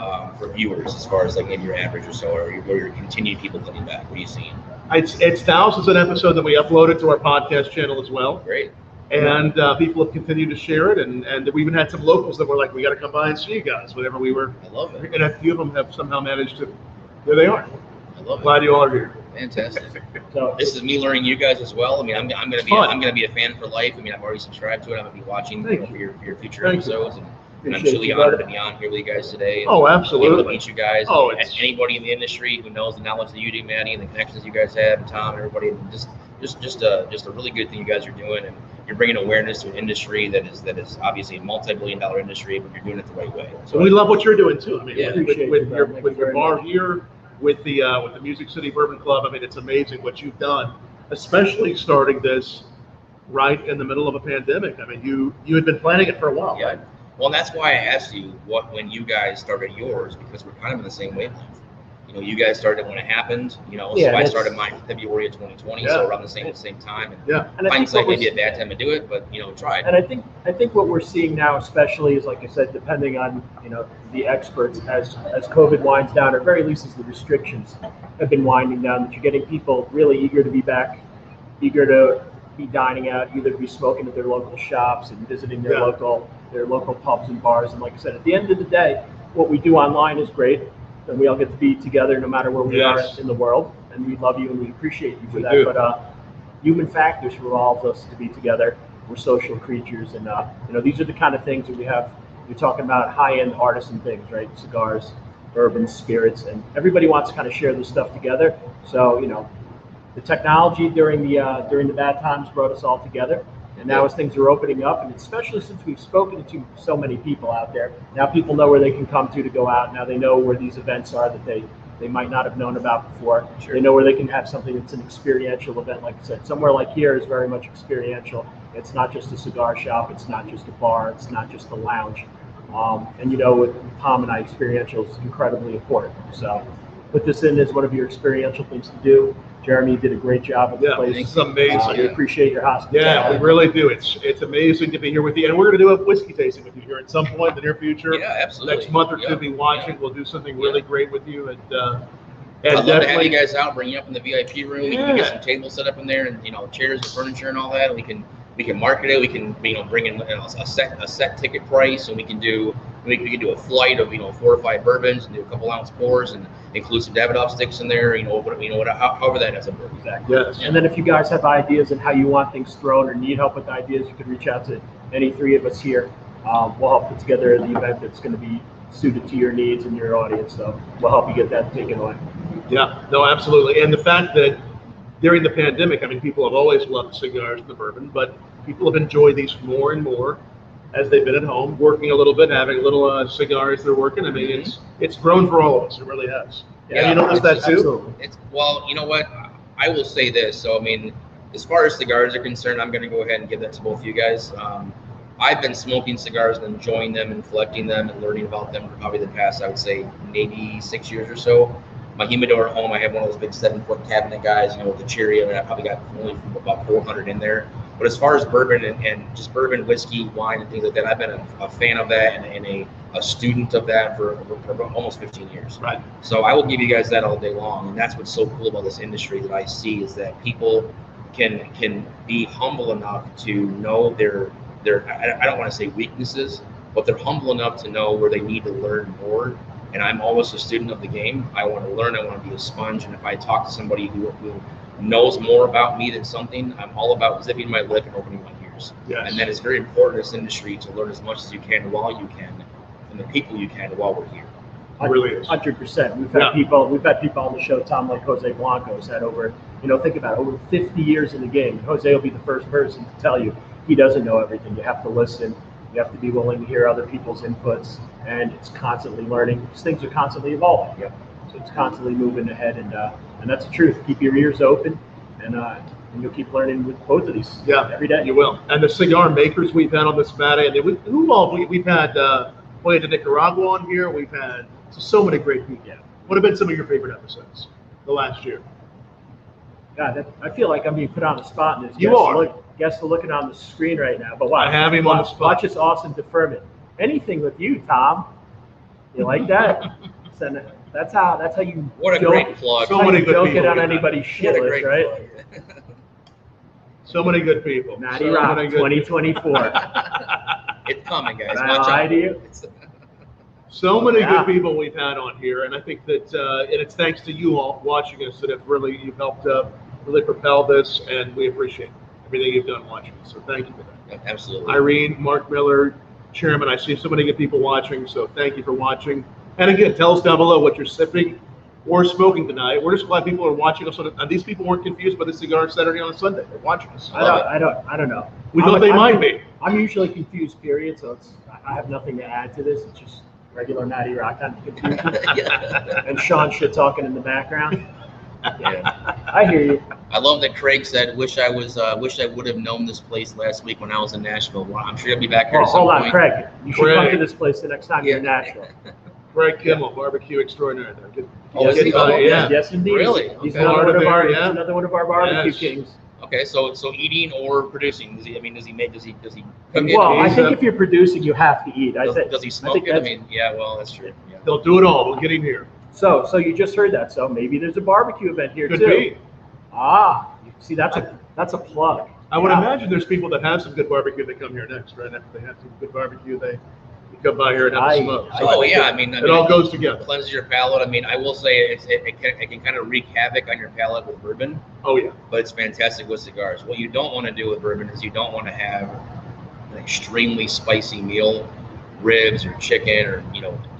viewers as far as like maybe your average or so, or your continued people coming back? What are you seeing? It's thousands an episode that we uploaded to our podcast channel as well. Great. And people have continued to share it. And we even had some locals that were like, we got to come by and see you guys whenever we were. I love it. And a few of them have somehow managed to. There they are. I love it. Glad you all are here. Fantastic. So This is me learning you guys as well. I mean, I'm gonna be a fan for life. I mean, I've already subscribed to it. I'm gonna be watching Thank for your future Thank you. episodes, and I'm Appreciate truly you, honored brother. to be on here with you guys today. And Oh, able to absolutely. meet you guys. Oh, and it's- anybody in the industry who knows the knowledge that you do, Matty, and the connections you guys have, and Tom, and everybody. And just a really good thing you guys are doing, and you're bringing awareness to an industry that is obviously a multi-billion-dollar industry, but you're doing it the right way. So we love what you're doing too. I mean, Yeah. Appreciate with you, your brother. Thank with you your very bar much. here, with the Music City Bourbon Club. I mean, it's amazing what you've done, especially starting this right in the middle of a pandemic. I mean, you had been planning it for a while. Yeah. Right? Well, that's why I asked you when you guys started yours, because we're kind of in the same wavelength. You know, you guys started when it happened. You know, Yeah, so I that's- started mine in February of 2020, Yeah. so around the same time. And Yeah. And I think hindsight what may be a we're- bad time to do it, but try it. And I think what we're seeing now, especially, is like I said, depending on the experts, as COVID winds down, or at very least as the restrictions have been winding down, that you're getting people really eager to be back, eager to be dining out, either to be smoking at their local shops and visiting their Yeah. local pubs and bars. And like I said, at the end of the day, what we do online is great, and we all get to be together no matter where we Yes. are in the world. And we love you and we appreciate you for We that. do. But human factors revolves us to be together. We're social creatures, and these are the kind of things that we have. You're talking about high-end artisan things, right? Cigars, bourbons, spirits, and everybody wants to kind of share this stuff together. So the technology during the bad times brought us all together, and now as things are opening up, and especially since we've spoken to so many people out there, now people know where they can come to go out. Now they know where these events are that they might not have known about before. Sure. They know where they can have something that's an experiential event. Like I said, somewhere like here is very much experiential. It's not just a cigar shop. It's not just a bar. It's not just a lounge. And with Tom and I, experiential is incredibly important. So put this in as one of your experiential things to do. Jeremy did a great job at the Yeah, place. it's amazing. We appreciate your hospitality. Yeah, we really do. It's amazing to be here with you, and we're going to do a whiskey tasting with you here at some point in the near future. Yeah, absolutely. Next month or two, Yeah. be watching. Yeah. We'll do something really great with you, and I'd love to have definitely. you guys out, bring you up in the VIP room. We can get Yeah. some tables set up in there, and chairs and furniture and all that. And we can market it. We can bring in a set ticket price, and we can do a flight of 4 or 5 bourbons and do a couple ounce pours and include some Davidoff sticks in there. However that ends up working. Exactly. Yes. And then if you guys have ideas on how you want things thrown or need help with ideas, you can reach out to any 3 of us here. We'll help put together the event that's going to be suited to your needs and your audience. So we'll help you get that taken away. Yeah, no, absolutely. And the fact that during the pandemic, I mean, people have always loved cigars and the bourbon, but people have enjoyed these more and more as they've been at home, working a little bit, having a little cigar as they're working. I mean, it's grown for all of us. It really has. Yeah, you noticed that too? Absolutely. Well, you know what? I will say this. So, I mean, As far as cigars are concerned, I'm going to go ahead and give that to both of you guys. I've been smoking cigars and enjoying them and collecting them and learning about them for probably the past, I would say, maybe 6 years or so. My humidor at home, I have one of those big 7-foot cabinet guys, with the Cheerio, and I probably got only about 400 in there. But as far as bourbon and just bourbon, whiskey, wine, and things like that, I've been a fan of that and a student of that for almost 15 years. Right. So I will give you guys that all day long, and that's what's so cool about this industry that I see is that people can be humble enough to know their I don't want to say weaknesses, but they're humble enough to know where they need to learn more. And I'm always a student of the game. I want to learn. I want to be a sponge. And if I talk to somebody who knows more about me than something, I'm all about zipping my lip and opening my ears. Yes. And that is very important in this industry to learn as much as you can while you can, and the people you can while we're here. It really is. 100%. We've had people on the show, Tom, like Jose Blanco's had over, think about it, over 50 years in the game. Jose will be the first person to tell you he doesn't know everything. You have to listen. You have to be willing to hear other people's inputs, and it's constantly learning because things are constantly evolving. Yep. So it's constantly moving ahead, and that's the truth. Keep your ears open, and you'll keep learning with both of these. Every day. You will. And the cigar makers we've had on this Matty, and we've had Boya de Nicaragua on here. We've had so many great people. Yeah. What have been some of your favorite episodes the last year? God, I feel like I'm being put on the spot in this. You are. Guests are looking on the screen right now, but watch. I have him on the spot. Watch this awesome deferment. Anything with you, Tom? You like that? So that's how you. What a joke, great plug! So many good joke people. it on anybody's shit list, right? So many good people. Matty Rock 2024. It's coming, guys. Did I Watch lie out. to you? So many good people we've had on here, and I think that and it's thanks to you all watching us that you've helped really propel this, and we appreciate everything you've done watching us. So thank you for that. Yeah, absolutely. Irene, Mark Miller, Chairman, I see so many good people watching, so thank you for watching. And again, tell us down below what you're sipping or smoking tonight. We're just glad people are watching us, and these people weren't confused by the Cigar Saturday on a Sunday. They're watching us. I don't know. We thought they might be. I'm usually confused, period. So I have nothing to add to this. It's just regular Matty Rock kind of confusion. And Sean shit talking in the background. Yeah. I hear you. I love that Craig said, "Wish I would have known this place last week when I was in Nashville." Well, I'm sure you'll be back here at some Hold on, point. Craig. You should come to this place the next time you're in Yeah. Nashville. Greg Kimmel, barbecue extraordinaire. There. Good. Oh, is he? Oh, yeah. Yes, indeed. Really? He's Okay. another Yeah. one of our barbecue Yes. kings. Okay, so eating or producing? Does he cook it? Well, I He's, think if you're producing, you have to eat. Does he smoke it? I that's- mean, yeah. Well, that's true. Yeah. They'll do it all. We'll get him here. So you just heard that. So maybe there's a barbecue event here Could too. be. See, that's a plug. I would Yeah. imagine there's people that have some good barbecue that come here next, right? After they have some good barbecue, they come by here and have a smoke. So Oh yeah, I mean, it all goes together. cleanses your palate. I mean, I will say it can kind of wreak havoc on your palate with bourbon, Oh yeah. but it's fantastic with cigars. What you don't want to do with bourbon is you don't want to have an extremely spicy meal, ribs or chicken or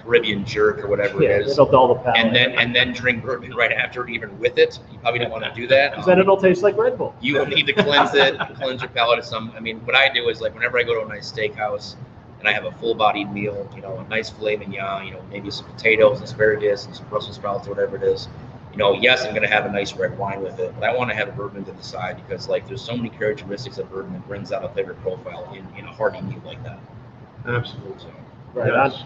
Caribbean jerk or whatever Yeah, it is, it'll dull the palate. and then drink bourbon right after, even with it. You probably don't want to do that. Because then it'll taste like Red Bull. You will need to cleanse your palate of some. I mean, what I do is like whenever I go to a nice steakhouse and I have a full-bodied meal, a nice filet mignon, maybe some potatoes, asparagus, and some Brussels sprouts or whatever it is. Yes, I'm going to have a nice red wine with it, but I want to have a bourbon to the side because there's so many characteristics of bourbon that brings out a flavor profile in a hearty meal like that. Absolutely. So, Right Yes.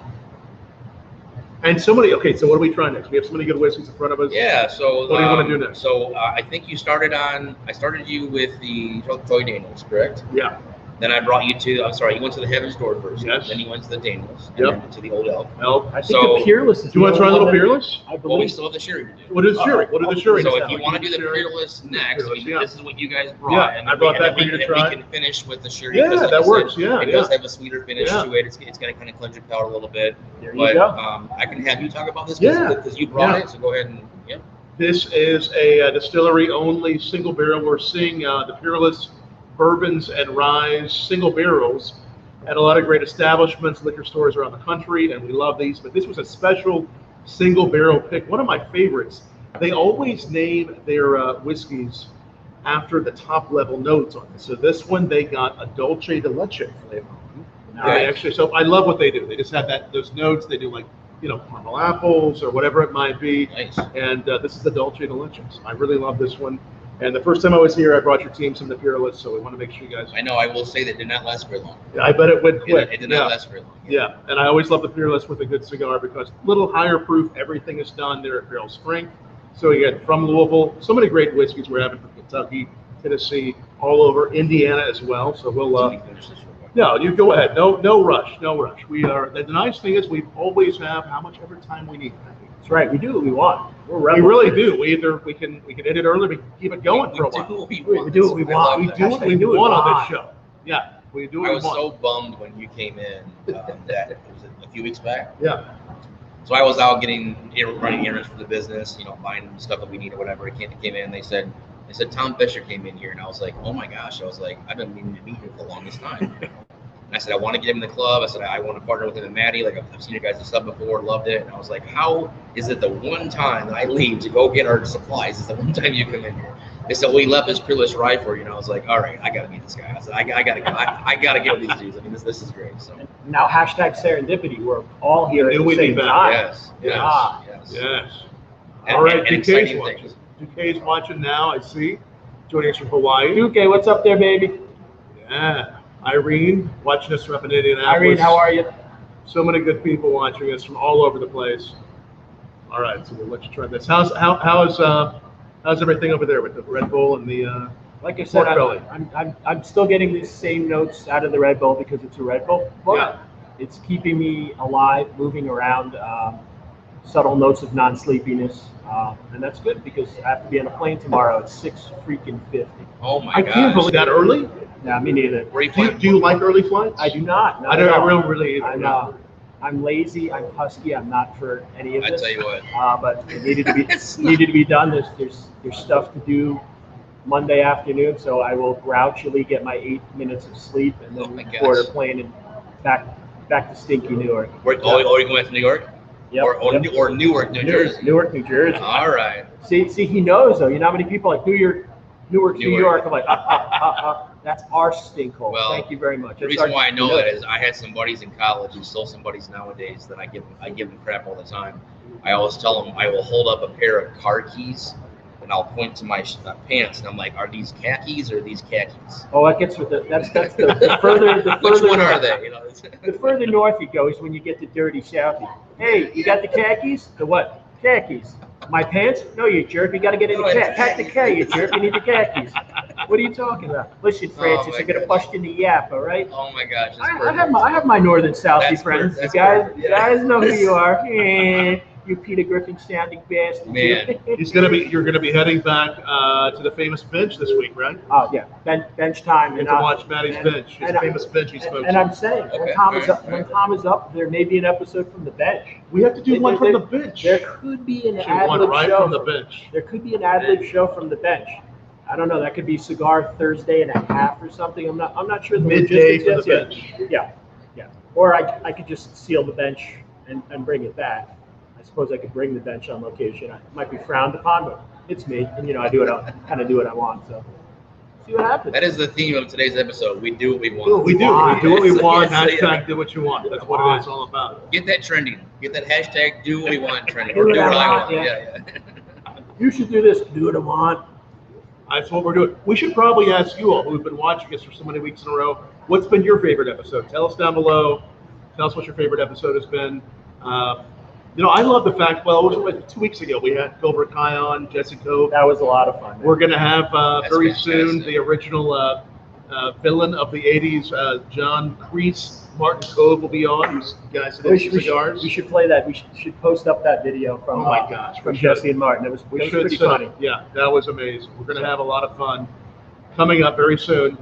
And so many. Okay, so what are we trying next? We have so many good whiskeys in front of us. yeah. So What do you want to do next? So I think I started you with the Toy Daniels, correct? Yeah. Then I brought you to, you went to the Heaven's Door first. Yes. Then you went to the Daniels. And Yep. then to the Old Elk. Elk. I think So- the Peerless is. Do you want to try a little Peerless? I Well, we believe. still have the sherry to do. What is Sherry? What are the Sherry? So is if you that? want to do the Sherry. Peerless next, Peerless, yeah. this is what you guys brought. Yeah, and I brought then that for you to try. We can finish with the sherry. Yeah, because like that I works, said, yeah, It yeah. does have a sweeter finish Yeah. to it. It's going to kind of cleanse your palate a little bit. There you But go. I can have you talk about this Yeah. because you brought Yeah. it. So go ahead and, yeah. This is a distillery-only single barrel. We're seeing the Peerless bourbons and rye single barrels at a lot of great establishments, liquor stores around the country, and we love these. But this was a special single barrel pick, one of my favorites. They always name their whiskeys after the top level notes on it. So this one, they got a dulce de leche flavor. They actually, so I love what they do. They just have those notes. They do caramel apples or whatever it might be. Nice. And this is the dulce de leche. So I really love this one. And the first time I was here, I brought your team some of the Peerless, so we want to make sure you guys. I know. I will say that did not last very long. I bet it went quick. It did not last very long. Yeah, and I always love the Peerless with a good cigar because a little higher proof, everything is done there at barrel strength. So you get from Louisville, so many great whiskeys we're having from Kentucky, Tennessee, all over, Indiana as well. So we'll. No, you go ahead. No rush. No rush. We are. The nice thing is we always have how much ever time we need. That's right. We do what we want. We really do. We can end it early. We can keep it going for a while. We do what we want. We do what we want on this show. Yeah, we do what I we was want. so bummed when you came in that it was a few weeks back. Yeah. So I was out running errands for the business, buying stuff that we need or whatever. I came in and they said Tom Fischer came in here, and I was like, oh my gosh. I was like, I've been meaning to meet him for the longest time. And I said, I want to get him in the club. I said, I want to partner with him and Matty. Like, I've seen you guys' stuff before, loved it. And I was like, how is it the one time that I leave to go get our supplies is the one time you come in here? They said, well, he left his Peerless rye for you. And I was like, all right, I got to meet this guy. I said, I got to go. I got to get with these dudes. I mean, this is great. So now, #serendipity. We're all here at the same time. Yes. And, All right, and DK's exciting watching. things. DK's watching now, I see. Joining us from Hawaii. Duque, what's up there, baby? Yeah. Irene, watching us from up in Indianapolis. Irene, how are you? So many good people watching us from all over the place. All right, so we'll let you try this. How's everything over there with the Red Bull and the like I said, pork belly? I'm still getting the same notes out of the Red Bull because it's a Red Bull, but Yeah. it's keeping me alive, moving around. Subtle notes of non-sleepiness, and that's good because I have to be on a plane tomorrow at 6:50. Oh my I gosh. can't believe that early. Yeah, me neither. Where are you Do flying? you like early flights? I do not. I don't really either. I'm lazy. I'm husky. I'm not for any of I this. tell you what. But it needed to be done. There's stuff to do Monday afternoon, so I will grouchily get my 8 minutes of sleep and Oh my then board a gosh. plane and back to stinky Newark. Are you going to New York? Yep. Or Newark, New Jersey? Newark, New Jersey. All right. See, he knows though. You know how many people like Newark, New York. I'm like, that's our stinkhole. Well, Thank you very much. The reason why I know that is I had some buddies in college and still some buddies nowadays that I give them crap all the time. I always tell them I will hold up a pair of car keys and I'll point to my pants and I'm like, are these khakis or are these khakis? Oh, that gets with that's the further Which one are they? The further north you go is when you get to dirty Southie. Hey, you got the khakis? The what? Khakis. My pants? No, you jerk. You got to get in the khakis. Pack the K, you jerk. You need the khakis. What are you talking about? Listen, Francis, I'm gonna bust in the yap, all right? Oh my gosh, that's I have my northern Southie That's friends. perfect. You guys know who you are. You Peter Griffin sounding bastard. Man. You're gonna be heading back to the famous bench this week, right? Oh yeah, bench time. You get to watch Matty's bench. His famous bench he spoke And to. I'm saying, when Okay, Tom is all right, when Tom is up, there may be an episode from the bench. We have to do one from the bench. There could be an Should ad one lib right show from the bench. There could be an ad lib show from the bench. I don't know. That could be Cigar Thursday and a half or something. I'm not sure the Midday logistics for the yet. bench. Yeah. Or I could just seal the bench and bring it back. I suppose I could bring the bench on location. It might be frowned upon, but it's me, and I kind of do what I want. So see what happens. That is the theme of today's episode. We do what we want. We do what we want. Yes. Hashtag do what you want. That's what it is all about. Get that trending. Get that hashtag do what we want trending. Do Or what do I what I want, want. yeah. Yeah. You should do this. Do what I want. That's what we're doing. We should probably ask you all who've been watching us for so many weeks in a row, what's been your favorite episode? Tell us down below. Tell us what your favorite episode has been. I love the fact, well, it was like 2 weeks ago, we had Cobra Kai on, Jesse Cove. That was a lot of fun. We're going to have That's very fantastic. soon the original villain of the 80s, John Kreese. Martin Cove will be on. Who's guys that We did should, cigars. we should play that. We should post up that video from Oh my gosh, from we should. Jesse and Martin. It was We should pretty set funny. up- Yeah, that was amazing. We're going to have a lot of fun coming up very soon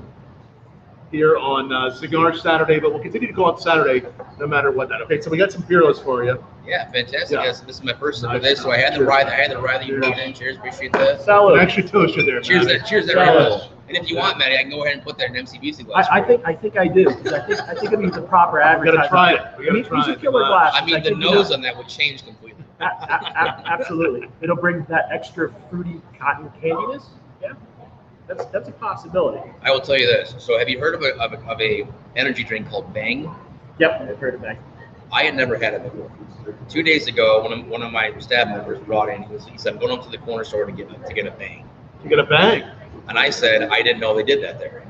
here on Cigar Saturday, but we'll continue to go on Saturday no matter what night. Okay, so we got some Peerless for you. Yeah, fantastic. Yeah. Yes, this is my first sip Nice. of this, so I had the rye that you Cheers. brought in. Cheers, appreciate that. I Salud. actually toast you there, Cheers, Matty. that. Cheers, that Yeah. Red Bull. And if you want, Matty, I can go ahead and put that in MCBC glass. I for you. think I do. 'Cause I think it means the proper We advertising. gotta try it. We gotta try These are it. killer glasses. I mean, the kid you nose not. on that would change completely. Absolutely. It'll bring that extra fruity cotton candiness. Yeah, that's a possibility. I will tell you this. So, have you heard of a energy drink called Bang? Yep, I've heard of that. I had never had it before. 2 days ago, one of my staff members brought in. He said, "I'm going up to the corner store to get a Bang." You got a bang. And I said, I didn't know they did that there.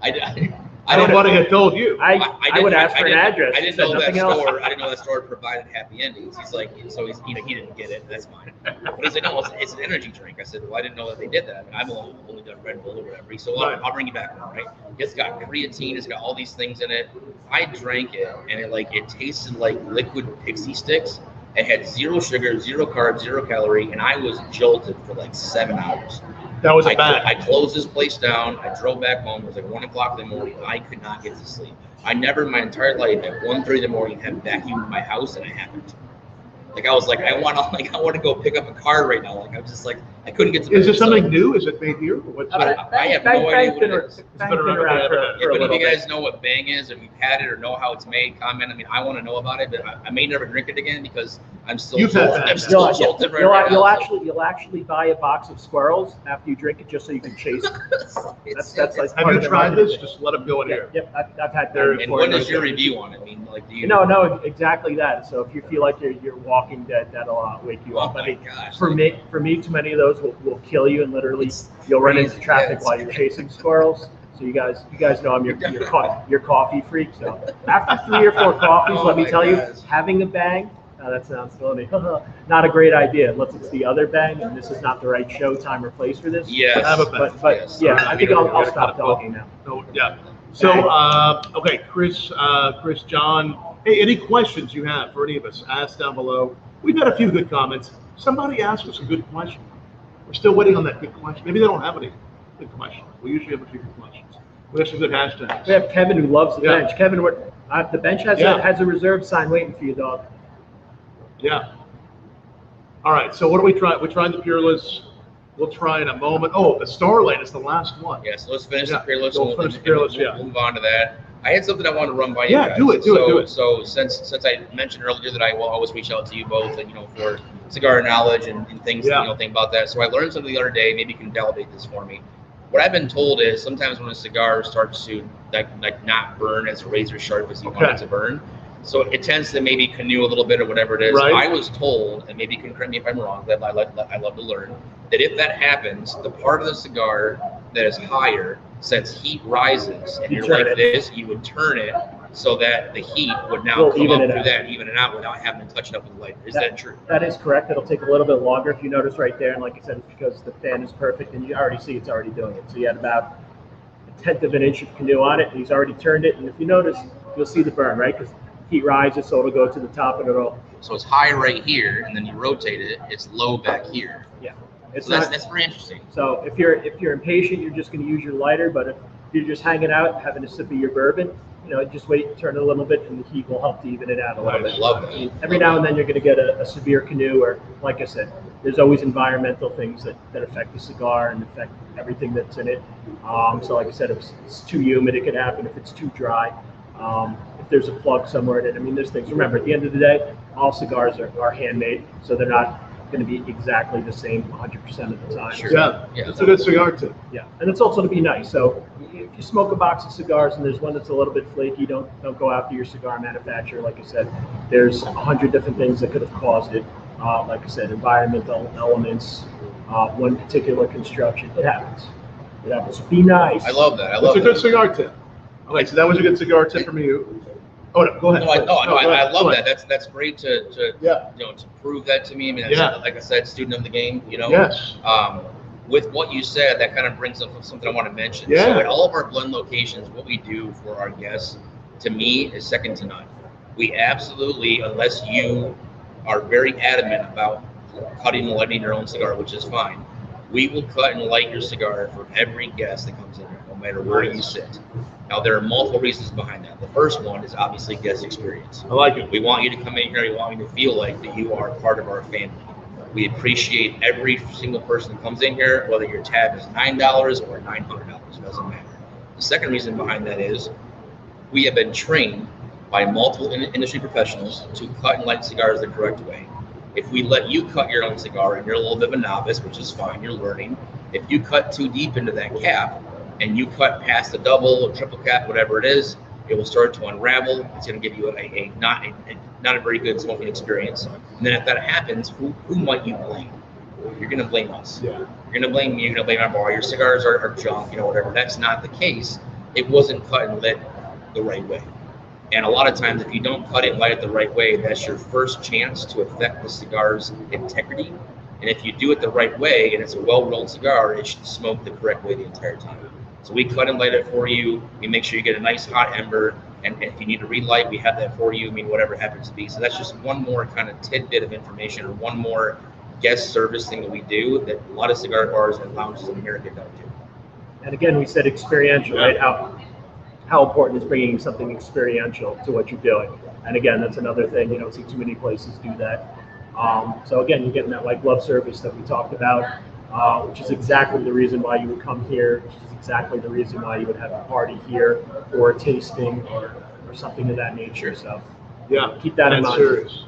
I don't want to get told you. I would ask for an address. I didn't know that store. I didn't know that store provided happy endings. He's like, so he's, he didn't get it. That's fine. But he's like, no, it's an energy drink. I said, well, I didn't know that they did that. I mean, I've only done Red Bull or whatever. So I'll bring you back one, right? It's got creatine. It's got all these things in it. I drank it, and it tasted like liquid pixie sticks. It had 0 sugar, 0 carbs, 0 calorie, and I was jolted for like 7 hours. That was a bang. I closed this place down. I drove back home. It was like 1 o'clock in the morning. I could not get to sleep. I never in my entire life at 1:30 in the morning have vacuumed my house, and I haven't. Like I was like, I want to go pick up a car right now. Like I'm just like, I couldn't get to. Is this something new? Is it made here? What's I have no idea what it is. It's been around If any of you guys know what Bang is, if you've had it or know how it's made, comment. I mean, I want to know about it, but I may never drink it again because I'm still. Jolted. You'll actually buy a box of Squirrels after you drink it, just so you can chase it. That's like. Have you tried this? Just let them go in here. Yep, I've had that. And what is your review on it? I mean, like, do you? No, exactly that. So if you feel like you're Walking Dead, that'll wake you up. Oh I mean, gosh. for me, too many of those will kill you, and literally you'll run into traffic while you're chasing squirrels. So you guys know I'm your coffee freak. So after 3 or 4 coffees, let me tell you, having a bang. That sounds funny. Not a great idea unless it's the other bang, and this is not the right show, time, or place for this. Yes. Have a bang. But Yes. yeah, I think I'll stop talking now. No, yeah. So, okay, Chris, John, hey, any questions you have for any of us, ask down below. We've had a few good comments. Somebody asked us a good question. We're still waiting on that good question. Maybe they don't have any good questions. We usually have a few good questions. We have some good hashtags. We have Kevin who loves the bench. Kevin, the bench has a reserve sign waiting for you, dog. Yeah. All right, so what do we try? We're trying the Peerless. We'll try in a moment. Oh, the Starlight is the last one. Yeah, so let's finish the Peerless. We'll finish the Peerless, We'll move on to that. I had something I wanted to run by you guys. Yeah, do it. So since I mentioned earlier that I will always reach out to you both, and for cigar knowledge and things, think about that. So I learned something the other day. Maybe you can validate this for me. What I've been told is sometimes when a cigar starts to like not burn as razor sharp as you want it to burn, so it tends to maybe canoe a little bit or whatever it is. Right. I was told, and maybe you can correct me if I'm wrong, that I love to learn, that if that happens, the part of the cigar that is higher, since heat rises and you're like this, you would turn it so that the heat would now come up through that, even it out without having to touch it up with the lighter. Is that true? That is correct. It'll take a little bit longer if you notice right there. And like I said, it's because the fan is perfect and you already see it's already doing it. So you had about 1/10 of an inch of canoe on it and he's already turned it. And if you notice, you'll see the burn, right? Because heat rises, so it'll go to the top and it'll. So it's high right here, and then you rotate it. It's low back here. Yeah, so that's very interesting. So if you're impatient, you're just going to use your lighter. But if you're just hanging out, having a sip of your bourbon, just wait, turn it a little bit, and the heat will help to even it out a little bit. I love that. Every now and then you're going to get a severe canoe, or like I said, there's always environmental things that affect the cigar and affect everything that's in it. So like I said, if it's too humid, it could happen. If it's too dry. If there's a plug somewhere in it. I mean, there's things. Remember, at the end of the day, all cigars are handmade, so they're not going to be exactly the same 100% of the time. Sure. Yeah, it's a good cigar too. Yeah, and it's also to be nice. So if you smoke a box of cigars and there's one that's a little bit flaky, don't go after your cigar manufacturer. Like I said, there's 100 different things that could have caused it. Like I said, environmental elements, one particular construction. It happens. It happens. Be nice. I love that. It's a good cigar tip. Okay, so that was a good cigar tip from you. Oh, no, go ahead. I love that. That's great to to prove that to me. I mean, like I said, student of the game. Yes. With what you said, that kind of brings up something I want to mention. Yeah. So at all of our blend locations, what we do for our guests, to me, is second to none. We absolutely, unless you are very adamant about cutting and lighting your own cigar, which is fine, we will cut and light your cigar for every guest that comes in here, no matter where you sit. Now, there are multiple reasons behind that. The first one is obviously guest experience. I like it. We want you to come in here. We want you to feel like that you are part of our family. We appreciate every single person that comes in here, whether your tab is $9 or $900. It doesn't matter. The second reason behind that is we have been trained by multiple industry professionals to cut and light cigars the correct way. If we let you cut your own cigar and you're a little bit of a novice, which is fine, you're learning. If you cut too deep into that cap and you cut past the double or triple cap, whatever it is, it will start to unravel. It's going to give you not a very good smoking experience. And then if that happens, who might you blame? you're going to blame us. Yeah. You're going to blame me. You're going to blame our bar. Your cigars are junk, whatever. That's not the case. It wasn't cut and lit the right way. And a lot of times, if you don't cut it and light it the right way, that's your first chance to affect the cigar's integrity. And if you do it the right way, and it's a well-rolled cigar, it should smoke the correct way the entire time. So we cut and light it for you. We make sure you get a nice hot ember. And if you need to relight, we have that for you. Whatever it happens to be. So that's just one more kind of tidbit of information, or one more guest service thing that we do that a lot of cigar bars and lounges in America don't do. And again, we said experiential, right? How important is bringing something experiential to what you're doing? And again, that's another thing. You don't see too many places do that. So again, you're getting that white glove service that we talked about, which is exactly the reason why you would come here, which is exactly the reason why you would have a party here, or a tasting, or something of that nature. So yeah, keep that in mind. Serious.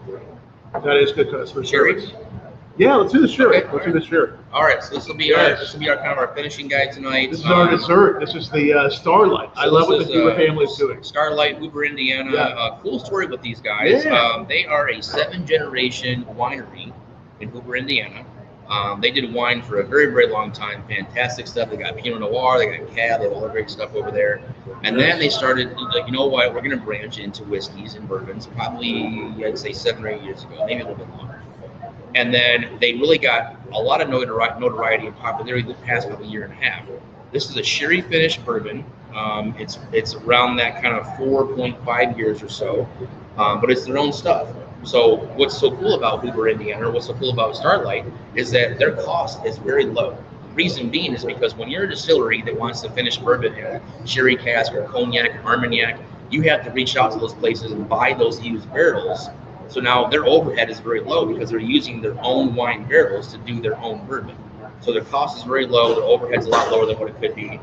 That is good customer Sherry? service. Yeah, let's do the sherry. Okay. Let's do the sherry. All right, so this will be our kind of our finishing guide tonight. This is our dessert. This is the Starlight. I love what the Huber family is doing. Starlight, Hoover, Indiana. Yeah. Cool story with these guys. Yeah. They are a 7th-generation winery in Hoover, Indiana. They did wine for a very, very long time. Fantastic stuff. They got Pinot Noir, they got Cab, they have all the great stuff over there. And then they started, like, you know what, we're going to branch into whiskeys and bourbons, probably, I'd say 7 or 8 years ago, maybe a little bit longer. And then they really got a lot of notoriety and popularity the past about a year and a half. This is a sherry finished bourbon. It's around that kind of 4.5 years or so, but it's their own stuff. So what's so cool about Hoover, Indiana, or what's so cool about Starlight, is that their cost is very low. The reason being is because when you're a distillery that wants to finish bourbon in a sherry cask or cognac or Armagnac, you have to reach out to those places and buy those used barrels. So now their overhead is very low because they're using their own wine barrels to do their own bourbon. So their cost is very low. Their overhead's a lot lower than what it could be.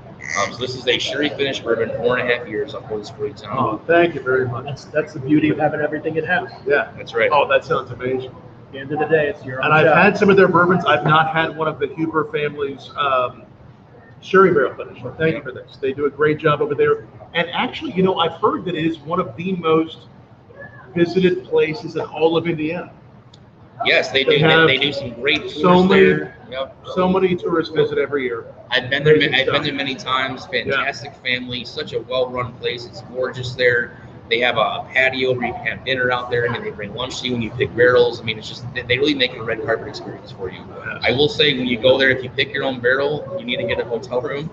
So this is a sherry finished bourbon, 4.5 years on Holy Spirit Town. Oh, thank you very much. That's the beauty of having everything in-house. Yeah, That's right. Oh, that sounds amazing. At the end of the day, it's your own And I've job. had some of their bourbons. I've not had one of the Huber family's sherry barrel finish. So thank you for this. They do a great job over there. And actually, I've heard that it is one of the most visited places in all of Indiana. Yes, they do. They do some great tours so many, there. Yep. So many tourists visit every year. I've been there. I've been there many times. Fantastic family. Such a well-run place. It's gorgeous there. They have a patio where you can have dinner out there. They bring lunch to you when you pick barrels. It's just they really make it a red carpet experience for you. I will say, when you go there, if you pick your own barrel, you need to get a hotel room.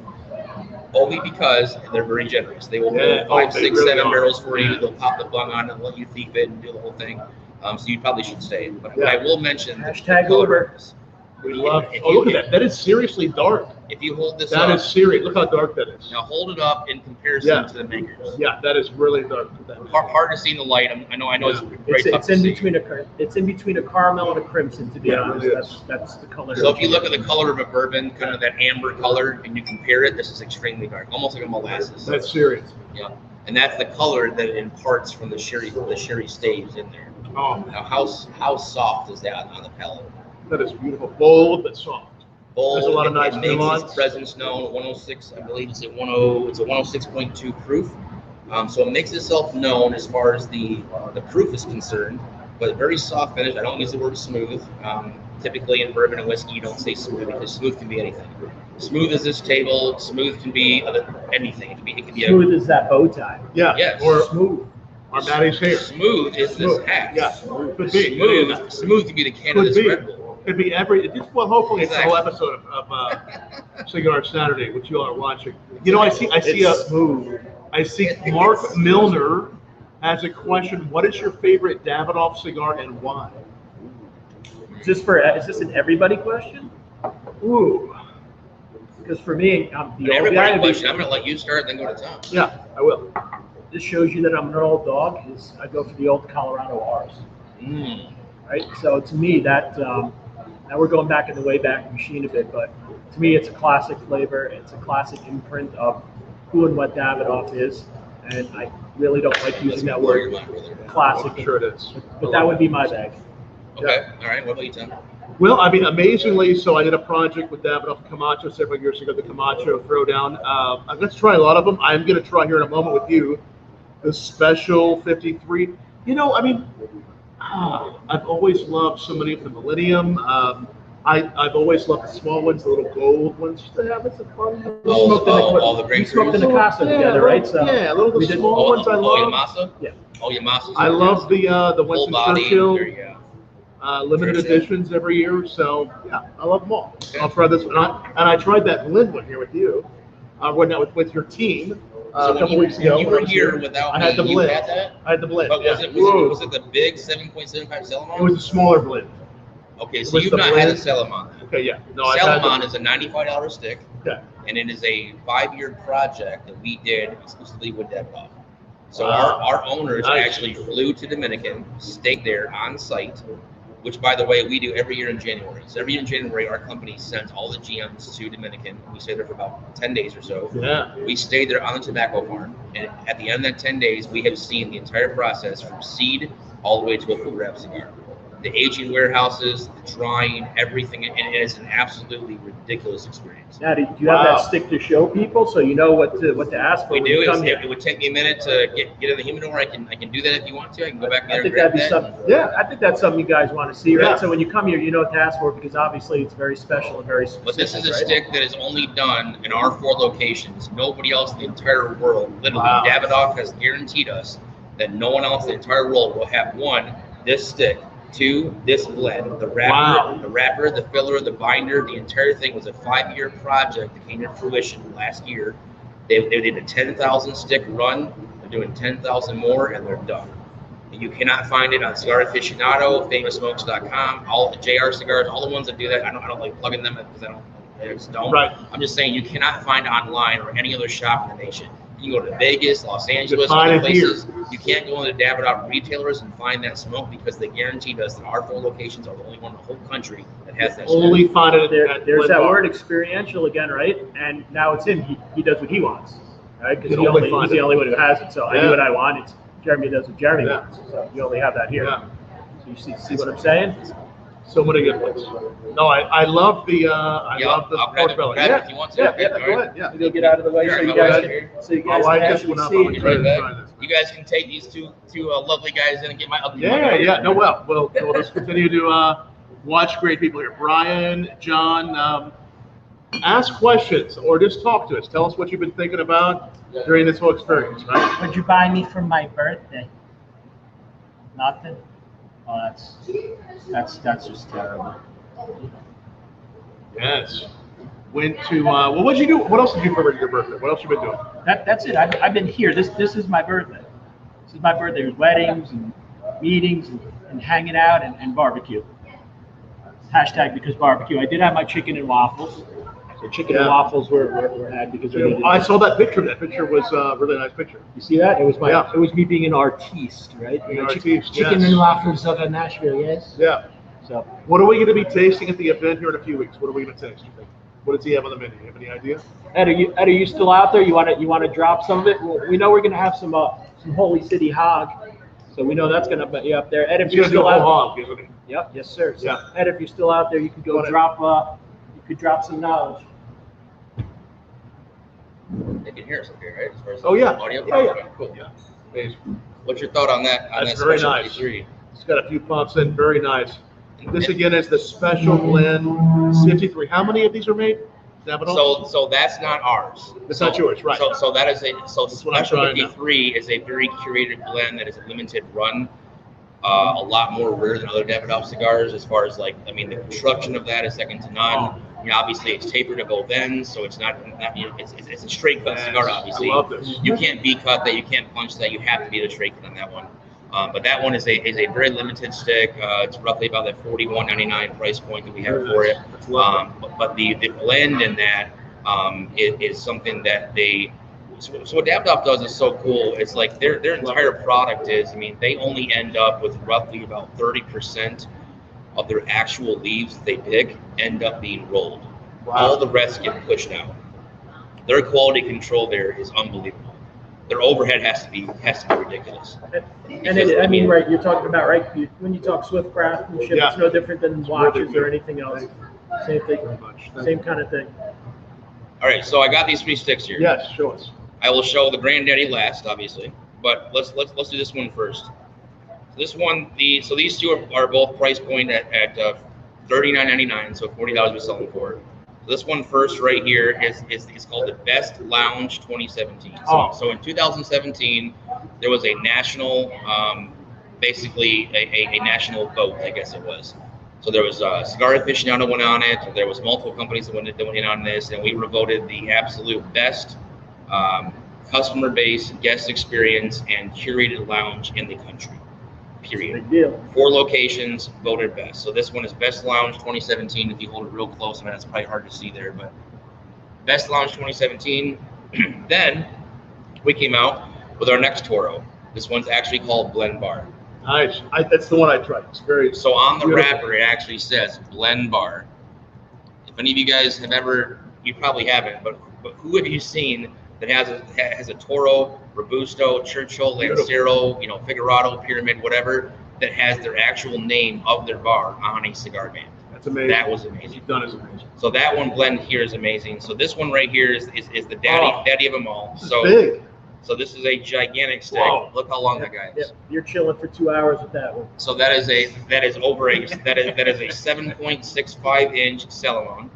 Only because they're very generous. They will build 5, 6, really 7 are. barrels for you. They'll pop the bung on and let you thief it and do the whole thing. So you probably should stay. But I will mention Hashtag the Uber. colors. We love. Look at that. That is seriously dark. If you hold this That up, is serious. Look how dark that is. now hold it up in comparison to the makers. Yeah, that is really dark. Hard to see in the light. I know it's very tough It's to in see. between a caramel and a crimson, to be Yeah, honest. it is. That's the color. So if you look at the color of a bourbon, kind of that amber color, and you compare it, this is extremely dark, almost like a molasses. That's serious. Yeah, and that's the color that it imparts from the sherry staves in there. Oh, Now, how soft is that on the palate? that is beautiful. Bold but soft. Bold, There's a lot of nice it makes nuance. its presence known. 106, I believe it's a 106.2 proof. So it makes itself known as far as the proof is concerned, but very soft finish. I don't use the word smooth. Typically in bourbon and whiskey, you don't say smooth because smooth can be anything. Smooth as this table. Smooth can be anything. It can be Smooth as that bow tie. Yeah. Yes. Or Smooth. Matty's hair. Smooth is this hat. Yeah. Could be. Smooth can be the can of Could this be. Red Bull. Could be well, hopefully it's the whole Exactly. episode of Cigar Saturday, which you all are watching. I see smooth. I see Mark Milner has a question. What is your favorite Davidoff cigar and why? Is this an everybody question? Ooh. Because for me, I'm the old Everybody guy. question. I'm going to let you start, then go to Tom. Yeah, I will. This shows you that I'm an old dog. I go for the old Colorado R's. Right? So to me, that now we're going back in the Wayback Machine a bit, but to me, it's a classic flavor. It's a classic imprint of who and what Davidoff is, and I really don't like using that word classic. I'm sure it is. But that would be my bag. Okay. All right. What about you, Tom? Well, amazingly, so I did a project with Davidoff and Camacho several years ago, the Camacho Throwdown. I'm going to try a lot of them. I'm going to try here in a moment with you the Special 53. I've always loved so many of the Millennium. I've always loved the small ones, the little gold ones they have. It's a fun. All the We great smoked in the crews. Casa together, right? So yeah, little the we did- small ones I love. Yamasa? Yeah. Oh, Yamasa. I love the full Winston body. Churchill Yeah. limited Churchill. editions every year. So yeah, I love them all. Okay. I'll try this one. And I tried that blend one here with you. Went out with your team So a couple when weeks ago. you were here without I had me, the you blend. had that? I had the blend. But was yeah. it the big 7.75 Salomon? It was a smaller blend. Okay, it so was you've the not had a blend. Salomon. Okay, yeah. No, I've had Salomon the, is a $95 stick, okay. and it is a 5-year project that we did exclusively with Davidoff. So Wow. our owners Nice. actually flew to Dominican, stayed there on site, which, by the way, we do every year in January. So every year in January, our company sends all the GMs to Dominican. We stay there for about 10 days or so. Yeah. We stayed there on the tobacco farm, and at the end of that 10 days, we have seen the entire process from seed all the way to a full wrap cigar. The aging warehouses, the drying, everything, and it is an absolutely ridiculous experience. Now, do you have Wow. that stick to show people so you know what to ask for We when do. you come here? It would take me a minute to get in the humidor. I can do that if you want to. I can go back I there and think grab that'd be that. something. Yeah, I think that's something you guys want to see, right? Yeah. So when you come here, you know what to ask for because obviously it's very special and very specific. But this is a right? stick that is only done in our 4 locations. Nobody else in the entire world, literally, Wow. Davidoff has guaranteed us that no one else in the entire world will have 1, this stick, 2, this blend, the wrapper, the filler, the binder. The entire thing was a 5-year project that came to fruition last year. They did a 10,000 stick run. They're doing 10,000 more, and they're done. And you cannot find it on Cigar Aficionado, FamousSmokes.com, all the JR cigars, all the ones that do that. I don't like plugging them because I just don't. Right. I'm just saying you cannot find it online or any other shop in the nation. You can go to Vegas, Los Angeles, find other it here. places. You can't go into Davidoff retailers and find that smoke because they guaranteed us that our 4 locations are the only one in the whole country that has that. Only find it at There's Blend that Bar. word experiential again, right? And now it's him. He does what he wants, right? Because You can only find he's it. the only one who has it. So I Yeah. do what I want. It's Jeremy does what Jeremy Yeah. wants. So you only have that here. Yeah. So you see what I'm saying? So many good ones. No, I love the love the I'll grab pork it, belly. grab it Yeah. if you want to. Yeah, Okay, yeah, all go right. ahead. Yeah. We'll get out of the way Sure, so you I'll guys grab can it. I'll light this actually one up. see I'm it. excited to Right try back. this. You guys can take these two lovely guys in and get my ugly one Yeah, out. yeah. No, well, we'll just continue to watch great people here. Brian, John, ask questions or just talk to us. Tell us what you've been thinking about during this whole experience, right? What'd you buy me for my birthday? Nothing? Oh, that's just terrible. Yes. Went to, well, what'd you do? What else did you do for your birthday? What else you been doing? That's it. I've been here. This is my birthday. This is my birthday. There's weddings and meetings and hanging out and barbecue. Hashtag because barbecue. I did have my chicken and waffles. So chicken and Yeah. waffles were had because I needed I saw that picture. That picture was a really nice picture. You see that? It was Yeah. It was me being an artiste, right? An Chicken artiste, chicken yes. and waffles of Nashville, yes. Yeah. So What are we going to be tasting at the event here in a few weeks? What are we going to taste? You think? What does he have on the menu? You have any idea? Ed, are you still out there? You want to drop some of it? Well, we know we're gonna have some Holy City Hog, so we know that's gonna be up there. Ed, if He's you're going to do still a out, whole hog, isn't he? yep, yes sir. So, Yeah. Ed, if you're still out there, you could go Go drop. You could drop some knowledge. They can hear us up here, right? As far as Oh, yeah. audio. Yeah, yeah. Okay, cool. Yeah. Amazing. What's your thought on that? On That's that very special nice. P3? It's got a few pumps in. Very nice. This again is the special blend 53. How many of these are made? Davidoff? So that's not ours. It's not yours, right. So that is That's what I'm Special trying now. 53 is a very curated blend that is a limited run. A lot more rare than other Davidoff cigars as far as the construction of that is second to none. Obviously it's tapered at both ends, so it's not it's a straight cut cigar. Obviously, I love this. you can't be cut that, you can't punch that, you have to be the straight cut on that one. But that one is a very limited stick. It's roughly about that $41.99 price point that we have for it. But the blend in that is something that they. So what Davidoff does is so cool. It's like their entire product is. They only end up with roughly about 30% of their actual leaves that they pick end up being rolled. Wow. All the rest get pushed out. Their quality control there is unbelievable. Their overhead has to be ridiculous. And right, you're talking about when you talk Swift craftsmanship, Yeah. it's no different than It's watches really or anything else. Same thing, Very much. same kind of thing. All right, so I got these 3 sticks here. Yes, show us. I will show the granddaddy last, obviously, but let's do this one first. So this one, these two are both price point at $39.99, so $40 we're selling for it. This one first right here is called the Best Lounge 2017. So in 2017, there was a national, basically a national vote, I guess it was. So there was Cigar Aficionado went on it. There was multiple companies that went in on this, and we were voted the absolute best customer base, guest experience, and curated lounge in the country. Period. Big deal. 4 locations voted best. So this one is Best Lounge 2017. If you hold it real close, I mean, it's probably hard to see there, but Best Lounge 2017. Then we came out with our next Toro. This one's actually called Blend Bar. Nice. That's the one I tried. It's very So on the beautiful. wrapper, it actually says Blend Bar. If any of you guys have ever, you probably haven't, but who have you seen that has a Toro, Robusto, Churchill, Lancero, Figurado, Pyramid, whatever, that has their actual name of their bar on a cigar band? That's amazing. That was amazing. What you've done is amazing. So that one blend here is amazing. So this one right here is the daddy of them all. This is So big. So this is a gigantic stick. Whoa. Look how long that guy is. Yep, you're chilling for 2 hours with that one. So that is a 7.65 inch Ceylon.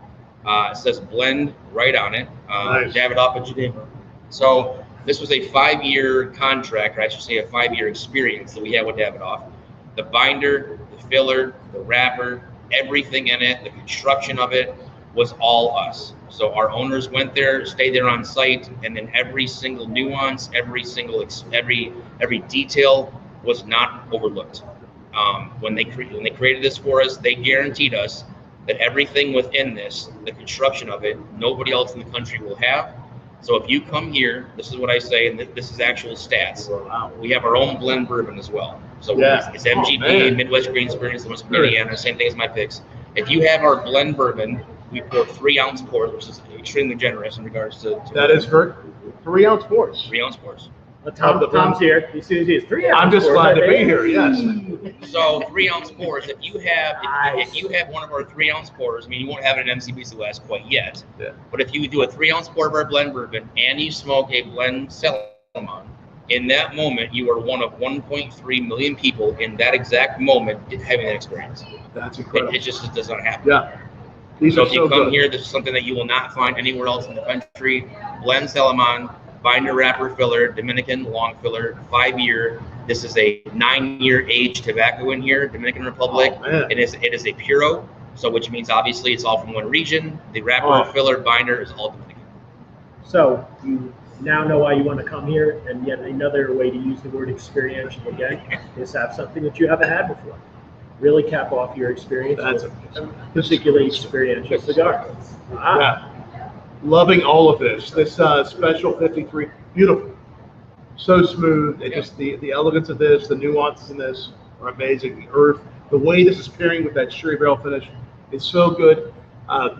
It says blend right on it. Nice. Davidoff and Geneva. So this was a 5-year contract, or I should say a 5-year experience that we had with Davidoff. The binder, the filler, the wrapper, everything in it, the construction of it was all us. So our owners went there, stayed there on site, and then every single nuance, every detail was not overlooked. When they created this for us, they guaranteed us that everything within this, the construction of it, nobody else in the country will have. So if you come here, this is what I say, and this is actual stats. Wow. We have our own blend bourbon as well. So Yeah. it's MGB, man. Midwest Green Spirits, West Indiana, same thing as my picks. If you have our blend bourbon, we pour 3-ounce pours, which is extremely generous in regards to That is very 3-ounce pours. 3-ounce pours. Tom's here. As soon as he is 3 hours. I'm just glad to be here. Yes. So 3-ounce pours. If you have one of our 3-ounce pours, I mean, you won't have it in MCBC West quite yet. Yeah. But if you do a 3-ounce pour of our blend bourbon and you smoke a blend Ceylon, in that moment you are one of 1.3 million people in that exact moment having that experience. That's incredible. It just does not happen. Yeah. These So are if you so come good. here, this is something that you will not find anywhere else in the country. Blend Ceylon, binder wrapper filler, Dominican long filler, 5-year. This is a 9-year aged tobacco in here, Dominican Republic. Oh, man. It is a Puro, so which means obviously it's all from one region. The wrapper, filler, binder is all Dominican. So you now know why you want to come here, and yet another way to use the word experiential again is have something that you haven't had before. Really cap off your experience That's with a particularly experiential cigar. Yeah. Loving all of this. This special 53, beautiful. So smooth. It just the elegance of this, the nuances in this are amazing. The earth, the way this is pairing with that sherry barrel finish is so good.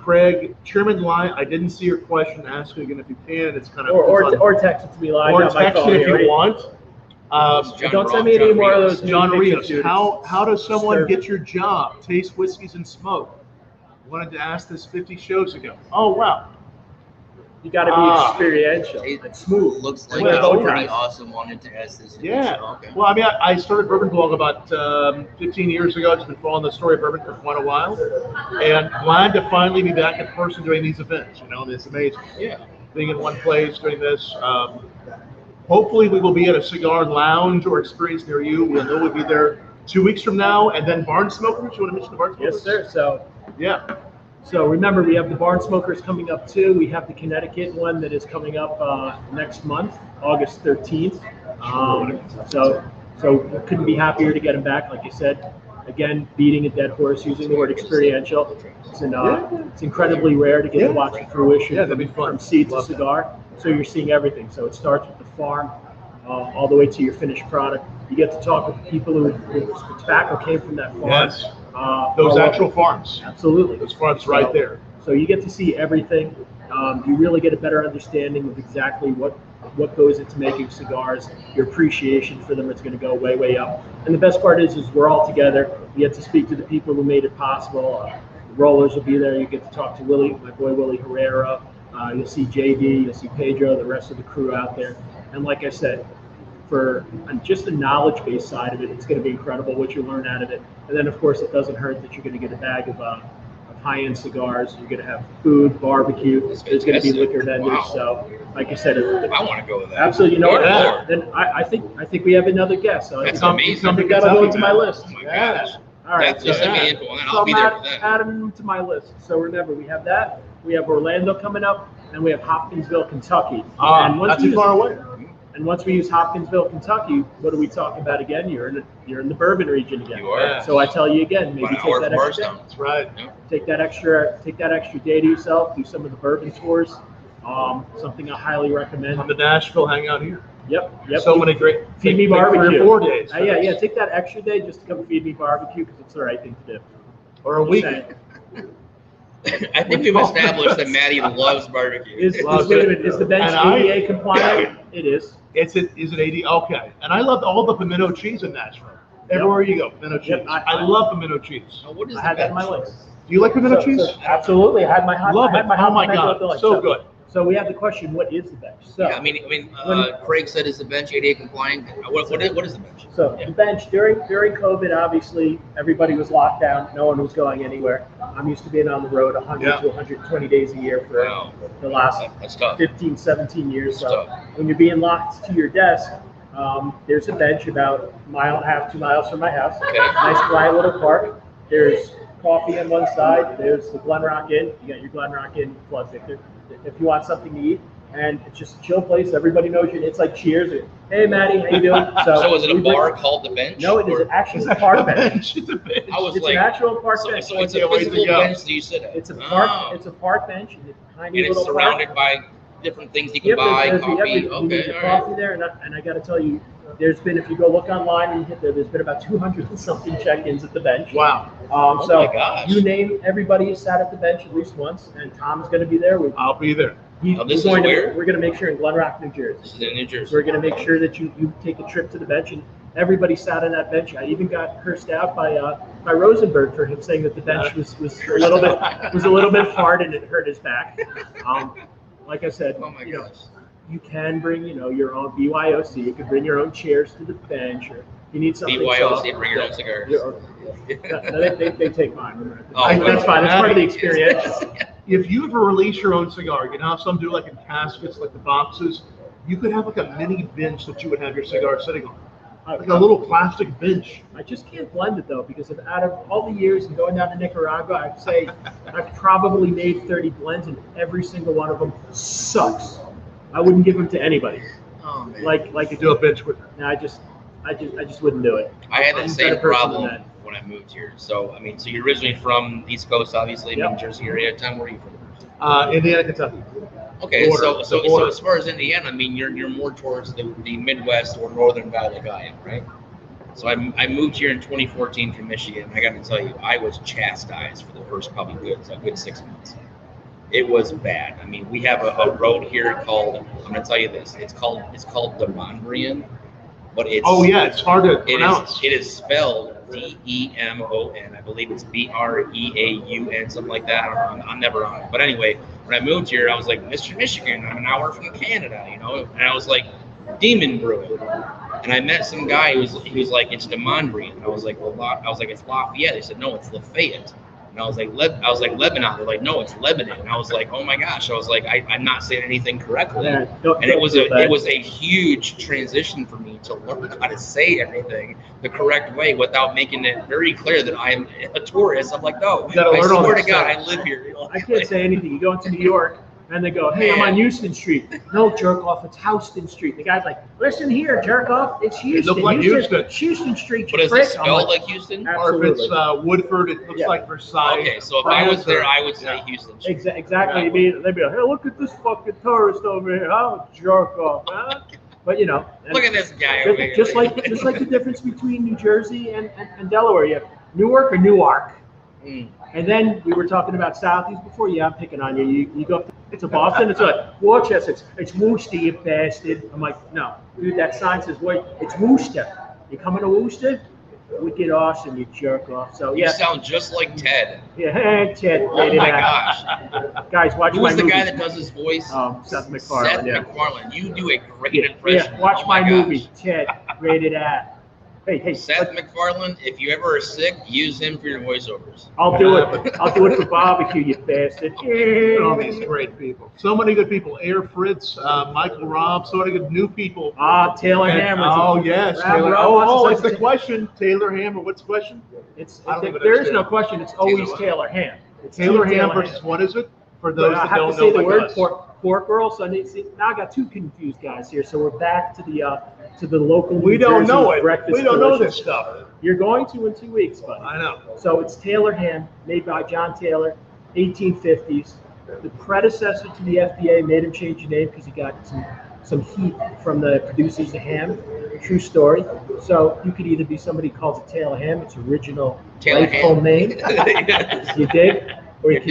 Craig, Chairman Lai, I didn't see your question. Ask it again if you can. It's kind of Or text it to me live. or on my text phone it if here. you want. Don't send me any more of those. John new Rios, pictures, how does someone Sir. get your job? Taste whiskeys and smoke. Wanted to ask this 50 shows ago. Oh wow. You got to be experiential. It's smooth. Looks like like a a bow pretty tie. awesome. Wanted to ask this. Yeah. Okay. Well, I mean, I started Bourbon Blog about 15 years ago. I've just been following the story of bourbon for quite a while, and glad to finally be back in person doing these events. And it's amazing. Yeah. Being in one place, doing this. Hopefully, we will be at a cigar lounge or experience near you. We'll know we'll be there 2 weeks from now, and then Barn Smokers. You want to mention the Barn Smokers? Yes, sir. So Yeah. remember, we have the Barn Smokers coming up too. We have the Connecticut one that is coming up next month, August 13th. So we couldn't be happier to get them back. Like you said, again, beating a dead horse, using the word experiential. It's incredibly rare to get to watch the fruition Yeah, that'd be fun. from seed to Love that. cigar. So you're seeing everything. So it starts with the farm all the way to your finished product. You get to talk with people who the tobacco came from that farm. Yes. all Those over. actual farms. Absolutely. Those farms right there. So you get to see everything. You really get a better understanding of exactly what goes into making cigars. Your appreciation for them is going to go way, way up. And the best part is we're all together. You get to speak to the people who made it possible. The rollers will be there. You get to talk to Willie, my boy Willie Herrera. You'll see JD. You'll see Pedro, the rest of the crew out there. And like I said, on just the knowledge-based side of it, it's going to be incredible what you learn out of it. And then, of course, it doesn't hurt that you're going to get a bag of high-end cigars. You're going to have food, barbecue. There's going to be liquor vendors. Wow. So, like I said, I want to go with that. absolutely. You know what? Yeah. Then I think we have another guest. So That's I amazing. think that'll go into my list. Oh my gosh. All right. That's just so, me info, and so I'll be there for I'm that. adding them to my list. So remember, we have that. We have Orlando coming up, and we have Hopkinsville, Kentucky. And Not too far away. And once we use Hopkinsville, Kentucky, what are we talking about again? You're in the bourbon region again. You are. So I tell you again, maybe About an take hour that from extra. Barstow. That's right. Take that extra day to yourself. Do some of the bourbon tours. Something I highly recommend. Come to Nashville, hang out here. Yep. So many great. Feed me take 3 barbecue. or 4 days. Yeah. Take that extra day just to come feed me barbecue because it's the right thing to do. Or a week. Saying. I think we've established that Matty loves barbecue. Is the bench And I- ADA compliant? It is. Is it 80? Okay. And I love all the pimento cheese in Nashville. Everywhere you go, pimento cheese. Yep, I love pimento cheese. Now, what is I the had that in bench? my list. Do you like pimento cheese? Absolutely. I had my hot. Love I had it. my Oh hot my pimento God. delight. So good. So we have the question: what is the bench? So, Yeah, I mean, Craig said is the bench ADA compliant. What is the bench? so Yeah. the bench during COVID, obviously everybody was locked down. No one was going anywhere. I'm used to being on the road 100 Yeah. to 120 days a year for Wow. the last That's tough. 15, 17 years. That's So tough. when you're being locked to your desk, there's a bench about 1.5 to 2 miles from my house. Okay. Nice quiet little park. There's coffee on one side. There's the Glen Rock Inn. You got your Glen Rock Inn plug ticket if you want something to eat. And it's just a chill place. Everybody knows you. It's like Cheers. Hey, Maddie, how you doing? So is it a we bring- bar called the bench? No, it is Or- actually a park bench. It's a bench. I was It's like, an actual park bench. so it's a can't wait to physical go. bench that you sit at. It's a park. Oh. It's a park bench. And it's a tiny And it's little surrounded park. by different things you can Yep, buy, there's- coffee. yep, you Okay, get all right. coffee there, and I got to tell you, there's been, if you go look online and hit there, there's been about 200 and something check-ins at the bench. Wow. Oh So my gosh. you name everybody who sat at the bench at least once, and Tom's going to be there. I'll be there. Now, this is where? We're going to make sure in Glen Rock, New Jersey. This is in New So Jersey. we're going to make sure that you take a trip to the bench, and everybody sat on that bench. I even got cursed out by Rosenberg for him saying that the bench was a little bit hard and it hurt his back. Like I said, Oh my you know, gosh. you can bring your own BYOC. You can bring your own chairs to the bench, or you need something. BYOC, bring your own cigars. No, they take mine. Oh, That's fine. That's part of the experience. If you ever release your own cigar, you know how some do like in caskets, like the boxes. You could have like a mini bench that you would have your cigar sitting on, like a little plastic bench. I just can't blend it though, because out of all the years and going down to Nicaragua, I'd say I've probably made 30 blends, and every single one of them sucks. I wouldn't give them to anybody. Oh, man. Like You do a bench with. no, I just wouldn't do it. I had I'm that a same better person problem than that. when I moved here. So, I mean, so you're originally from East Coast, obviously, Yep. New Jersey area. Tom, where are you from? Indiana, Kentucky. Okay, Border, so the border. as far as Indiana, I mean, you're more towards the Midwest or Northern Valley like I am, right? So I moved here in 2014 from Michigan. I got to tell you, I was chastised for the first probably good 6 months. It was bad. I mean, we have a road here called, I'm going to tell you this, it's called Demondrian, but it's Oh yeah, it's hard to it pronounce. is spelled Demon. I believe it's Breaun, something like that. I don't know. I'm never on it. But anyway, when I moved here, I was like, Mr. Michigan, I'm an hour from Canada, you know? And I was like, Demon Brewing. And I met some guy he was like, it's Demondrian. I was like, it's Lafayette. They said, no, it's Lafayette. And I was like, Lebanon. They're like, no, it's Lebanon. And I was like, oh my gosh. I was like, I'm not saying anything correctly. Yeah, And it was a huge transition for me to learn how to say everything the correct way without making it very clear that I'm a tourist. I'm like, no, You gotta I learn all swear that to God, stuff. I live here. You know? I can't say anything. You go into New York and they go, hey, I'm on Houston Street. No, jerk off, it's Houston Street. The guy's like, listen here, jerk off, it's Houston. look like Houston. Houston Street, But you is it prick. I'm spelled like, like Houston? Or if it's Absolutely. Woodford, it looks Yeah. like Versailles. Okay, so if I was there, I would say Houston. Exactly. They'd be like, hey, look at this fucking tourist over here. Oh, jerk off, huh? But you know, and Look at this guy over here. just like the difference between New Jersey and Delaware. You have Newark or Newark. Mm. And then we were talking about Southeast before. Yeah, I'm picking on you. You go to Boston, it's like Worcester. It's Worcester, you bastard. I'm like, no, dude. That sign says, wait, it's Worcester. You coming to Worcester? Wicked awesome, you jerk off. So You yeah, sound just like Ted. yeah, Ted. Oh my gosh. Guys, watch Who's my the movie. guy that does his voice? Seth MacFarlane. Seth Yeah. MacFarlane. You do a great impression. Yeah, watch Oh my gosh. movie, Ted. Rated at. Hey, Seth MacFarlane, if you ever are sick, use him for your voiceovers. I'll do it. I'll do it for barbecue, you bastard. All these great people. So many good people. Air Fritz, Michael Robb, so many good new people. Taylor Hammer. Oh, yes. Taylor. It's the question. Taylor Hammer. What's the question? There is no question. It's always Taylor Ham. It's Taylor Ham versus what is it? For those that don't know. I have to say the word pork roll. So now I got two confused guys here. So we're back to the local. We don't know it. Breakfast We don't know delicious. this stuff. You're going to in 2 weeks, buddy. I know. So it's Taylor Ham, made by John Taylor, 1850s. The predecessor to the FDA made him change the name because he got some heat from the producers of ham. True story. So you could either be somebody who calls it Taylor Ham, its original rightful name. You dig? Or you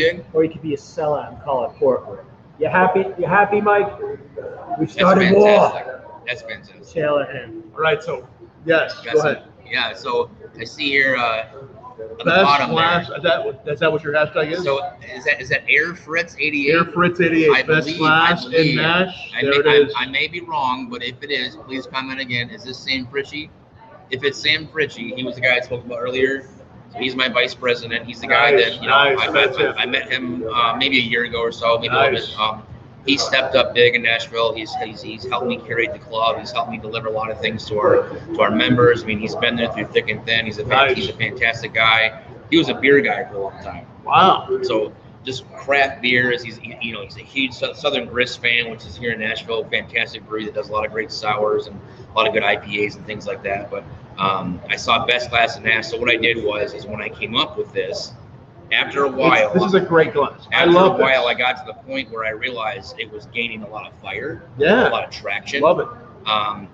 could be a sellout and call it pork roll. You happy? You happy, Mike? We've started war. That's fantastic. Taylor Ham. All right, so yes, go ahead. Yeah, so I see here at the Best bottom class. there. Is that what your hashtag is? So is that Air Fritz 88? Air Fritz 88, best class in Nash. There it is. I may be wrong, but if it is, please comment again. Is this Sam Fritchie? If it's Sam Fritchie, he was the guy I spoke about earlier. So he's my vice president. He's the guy that I met him maybe a year ago or so, maybe a little bit. He stepped up big in Nashville. He's helped me curate the club. He's helped me deliver a lot of things to our members. I mean, he's been there through thick and thin. He's a fantastic guy. He was a beer guy for a long time. Wow. So just craft beers. He's a huge Southern Grist fan, which is here in Nashville. Fantastic brewery that does a lot of great sours and a lot of good IPAs and things like that. But I saw best class in Nash. So what I did is when I came up with this, after a while, this is a great glass. I got to the point where I realized it was gaining a lot of fire, a lot of traction. Love it.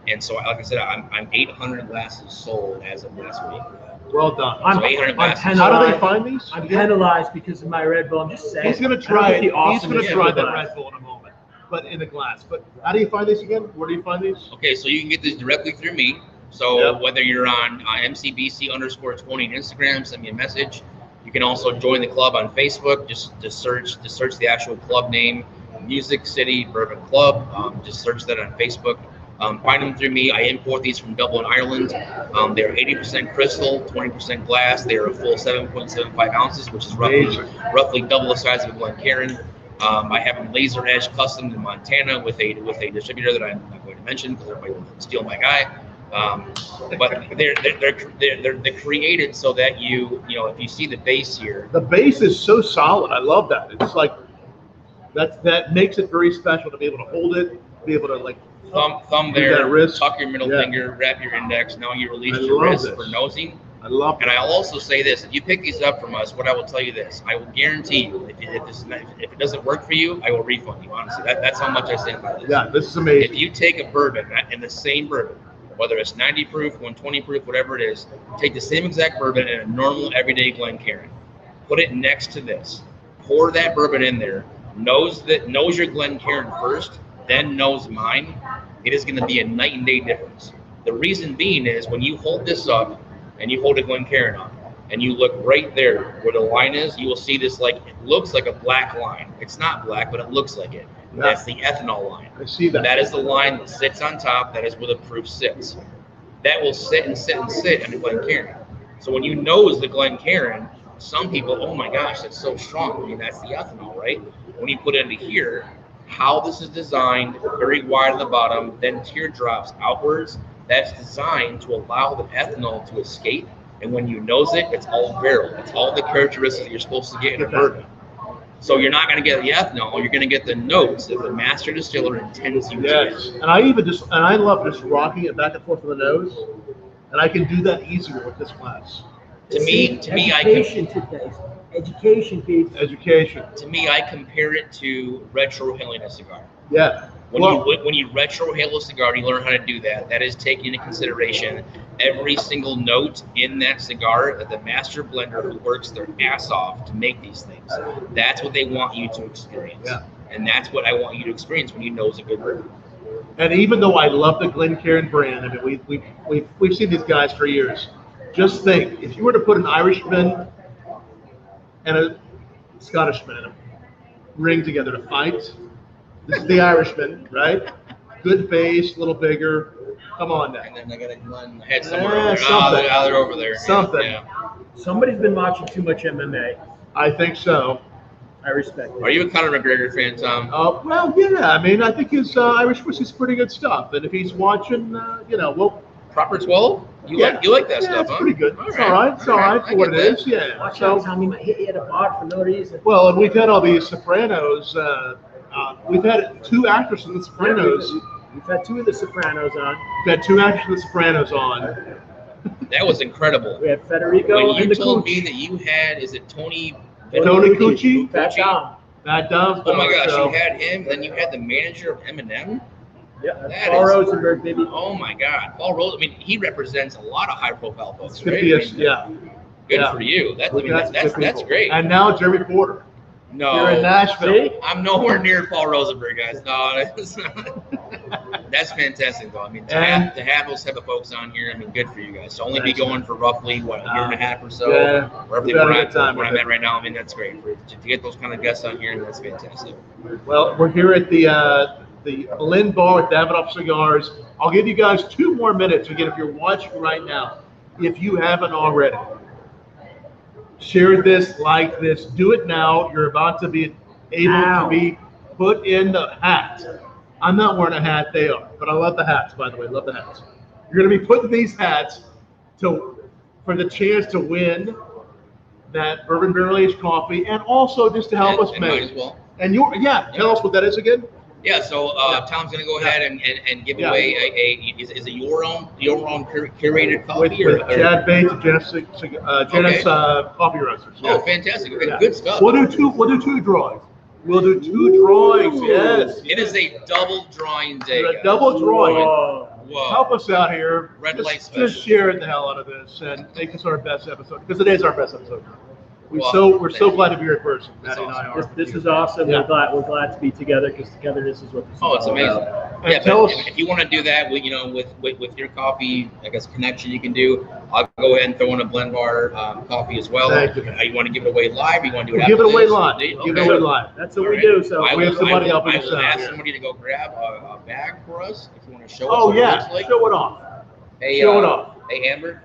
And so, like I said, I'm 800 glasses sold as of last week. Well done. So 800 glasses. How do they find these? I'm penalized because of my Red Bull. I'm just saying. He's going to try it. He's going to try that glass. Red Bull in a moment, but in a glass. But how do you find these again? Where do you find these? Okay, so you can get these directly through me. So whether you're on MCBC_20 on Instagram, send me a message. You can also join the club on Facebook. Just search the actual club name, Music City Bourbon Club. Just search that on Facebook. Find them through me. I import these from Dublin, Ireland. They're 80% crystal, 20% glass. They're a full 7.75 ounces, which is roughly double the size of a Glencairn. I have them laser edge custom in Montana with a distributor that I'm not going to mention because everybody will steal my guy. But they're created so that if you see the base here, the base is so solid. I love that. It's like that makes it very special to be able to hold it, be able to like thumb there, tuck your middle finger, wrap your index. Now you release your wrist for nosing. I love it. And I'll also say this: if you pick these up from us, what I will tell you this: I will guarantee you, if it doesn't work for you, I will refund you. Honestly, that's how much I stand by this. Yeah, this is amazing. If you take a bourbon and the same bourbon, whether it's 90 proof, 120 proof, whatever it is, take the same exact bourbon in a normal everyday Glencairn, put it next to this, pour that bourbon in there, knows your Glencairn first, then knows mine, it is going to be a night and day difference. The reason being is when you hold this up and you hold a Glencairn up and you look right there where the line is, you will see this it looks like a black line. It's not black, but it looks like it. Yeah. That's the ethanol line. I see that. That is the line that sits on top. That is where the proof sits. That will sit and sit and sit in the Glencairn. So when you nose the Glencairn, some people, oh my gosh, that's so strong. I mean, that's the ethanol, right? When you put it into here, how this is designed, very wide on the bottom, then teardrops outwards, that's designed to allow the ethanol to escape. And when you nose it, it's all barrel. It's all the characteristics that you're supposed to get in a bourbon. So you're not going to get the ethanol. You're going to get the notes that the master distiller intends you to get. And I love just rocking it back and forth with the nose, and I can do that easier with this glass. Education, Education. To me, I compare it to retrohaling a cigar. Yeah. When you retrohale a cigar, you learn how to do that. That is taking into consideration every single note in that cigar that the master blender who works their ass off to make these things. That's what they want you to experience. Yeah. And that's what I want you to experience when you nose a good bourbon. And even though I love the Glencairn brand, I mean, we've seen these guys for years. Just think, if you were to put an Irishman and a Scottishman in a ring together to fight, this is the Irishman, right? Good face, a little bigger. Come on now. And then they got one head somewhere over there. Something. They're over there. Something. Yeah. Somebody's been watching too much MMA. I think so. I respect it. Are you a Conor McGregor fan, Tom? Well, yeah. I mean, I think his Irish whiskey's pretty good stuff. And if he's watching, well, Proper 12? You like that stuff, it's huh? pretty good. It's all right. It's all right for what it is. Yeah. Watch So, out, Tommy might hit you at a bar for no reason. well, and we've had all these Sopranos. We've had 2 actors in the Sopranos. We've had 2 of the Sopranos on. We've had 2 actors in the Sopranos on. That was incredible. We had Federico When and you the told me Cooch. that you had, is it Tony? Tony Cucci? Fat Dom. That does. Oh my gosh, so, you had him, then you had the manager of Eminem. Yeah, That that's Paul is- Rosenberg, baby. Oh my God, Paul Rose. I mean, he represents a lot of high-profile folks. it's gonna Right? be I mean, yeah. Good yeah. for you. That's We've got some good that's people. great. And now Jeremy Porter. No, Here in Nashville. See? I'm nowhere near Paul Rosenberg, guys. No, that's fantastic, though. I mean, to have those type of folks on here, I mean, good for you guys. To only be going for roughly, a year and a half or so, Yeah, wherever we've they had were a good at, time where with I'm it. at right now, I mean, that's great. To get those kind of guests on here, that's fantastic. Well, we're here at the Blend Bar with Davidoff Cigars. I'll give you guys 2 more minutes. Again, if you're watching right now, if you haven't already, share this, like this, do it now. You're about to be able to be put in the hat. I'm not wearing a hat, they are, but I love the hats, by the way. Love the hats. You're going to be put in these hats for the chance to win that bourbon barrel aged coffee, and also just to help us And might make. as well. And tell us what that is again. Yeah, so Tom's gonna go ahead and give away is it your own curated coffee With Chad Bates and Janet's Coffee Roasters. Oh, fantastic! Okay, good stuff. We'll do two drawings. We'll do 2 drawings. Yes. It is a double drawing day. A guys. double drawing. Whoa. Help us out here. Red light Just special. share the hell out of this and make this our best episode, because it is our best episode. We're Well, so glad to be here in person. That's Matty and I awesome. are. This is awesome. Yeah. We're glad to be together because togetherness is what this is Oh, it's all amazing. about. And Yeah, tell but us. if you want to do that with with your coffee, I guess connection you can do. I'll go ahead and throw in a blend bar coffee as well. Thank you. You want to give it away live? Or you want to do it? Give it after away this? live. Okay. Give it away live. That's what All we right. do. So We have somebody helping I us will out ask here. somebody to go grab a bag for us if you want to show us. Oh what it yeah, looks like. show it off. Hey, show it off. Hey, Amber.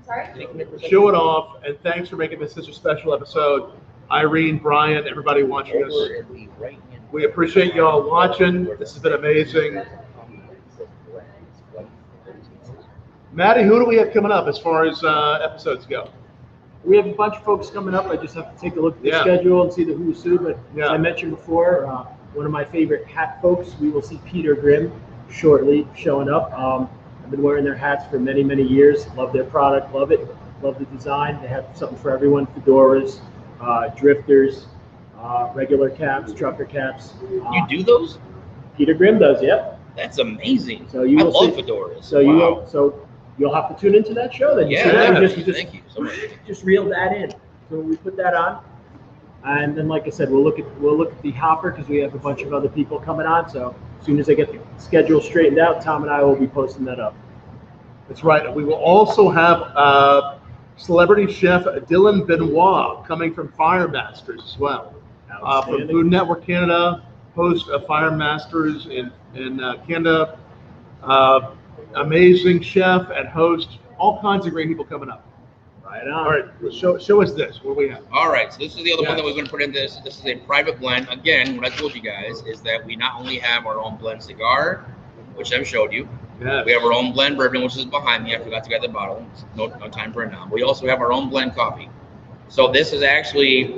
Sorry? Can you come here for a second? Show it off, and thanks for making this such a special episode. Irene, Brian, everybody watching us. Over in the right-hand We appreciate y'all watching. This has been amazing. Matty, who do we have coming up as far as episodes go? we have a bunch of folks coming up. I just have to take a look at the Yeah. schedule and see the who's who. But Yeah. as I mentioned before, one of my favorite hat folks, we will see Peter Grimm shortly showing up. I've been wearing their hats for many, many years. Love their product. Love it. Love the design. They have something for everyone. Fedoras, drifters, regular caps, trucker caps. You do those? Peter Grimm does, yep. That's amazing. So you I will love see- fedoras. So you Wow. will, so you'll have to tune into that show then. You Yeah, see that? thank Just- you. just- Thank you so much. just reel that in. So we put that on, and then like I said, we'll look at the hopper because we have a bunch of other people coming on. So as soon as I get the schedule straightened out, Tom and I will be posting that up. That's right. And we will also have celebrity chef Dylan Benoit coming from Fire Masters as well. From Outstanding. Food Network Canada, host of Fire Masters in Canada. Amazing chef and host. All kinds of great people coming up. Right on. All right, show us this. What do we have? All right, so this is the other Yeah. one that we're going to put in this. This is a private blend. Again, what I told you guys is that we not only have our own blend cigar, which I've showed you. Yes. We have our own blend bourbon, which is behind me. I forgot to get the bottle. No time for it now. We also have our own blend coffee. So this is actually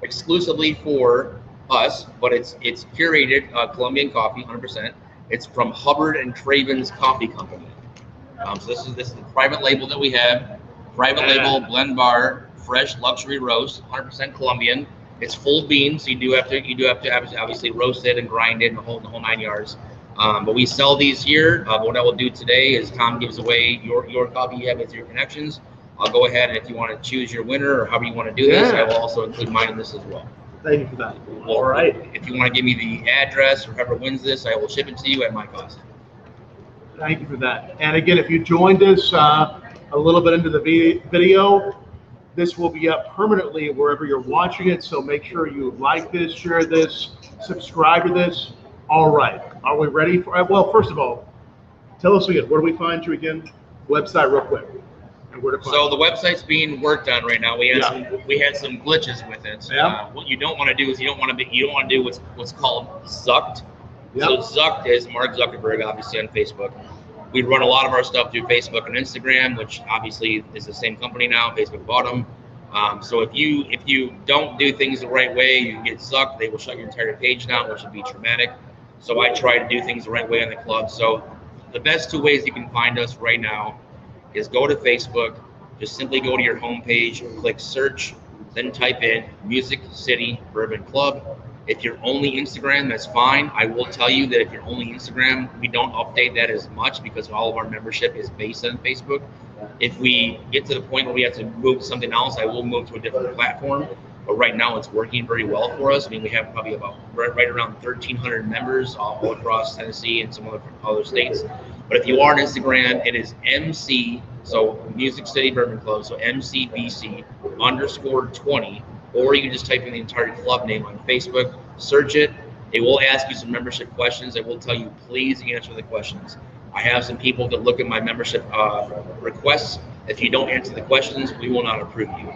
exclusively for us, but it's curated Colombian coffee, 100%. It's from Hubbard and Craven's Coffee Company. So this is the private label that we have. Private label blend bar, fresh luxury roast, 100% Colombian. It's full bean, so you do have to obviously roast it and grind it and the whole 9 yards. But we sell these here. What I will do today is Tom gives away your coffee you have with your connections. I'll go ahead and if you want to choose your winner or however you want to do this, Yeah. I will also include mine in this as well. Thank you for that. All right. If you want to give me the address or whoever wins this, I will ship it to you at my cost. Thank you for that. And again, if you joined us a little bit into the video. This will be up permanently wherever you're watching it, so make sure you like this, share this, subscribe to this. All right, are we ready for? Well, first of all, tell us again. Where do we find you again? Website, real quick. And where to find So the website's being worked on right now. We had some glitches with it. Yeah. What you don't want to do is you don't want to do what's called Zucked. Yep. So Zucked is Mark Zuckerberg, obviously on Facebook. We run a lot of our stuff through Facebook and Instagram, which obviously is the same company now. Facebook bought them. So if you don't do things the right way, you get sucked. They will shut your entire page down, which would be traumatic. So I try to do things the right way on the club. So the best two ways you can find us right now is go to Facebook. Just simply go to your homepage, click search, then type in Music City Bourbon Club. If you're only Instagram, that's fine. I will tell you that if you're only Instagram, we don't update that as much because all of our membership is based on Facebook. If we get to the point where we have to move to something else, I will move to a different platform. But right now, it's working very well for us. I mean, we have probably about right around 1,300 members all across Tennessee and some other states. But if you are on Instagram, it is MC, so Music City Bourbon Club, so MCBC_20. Or you can just type in the entire club name on Facebook, search it. It will ask you some membership questions. I will tell you, please answer the questions. I have some people that look at my membership requests. If you don't answer the questions, we will not approve you.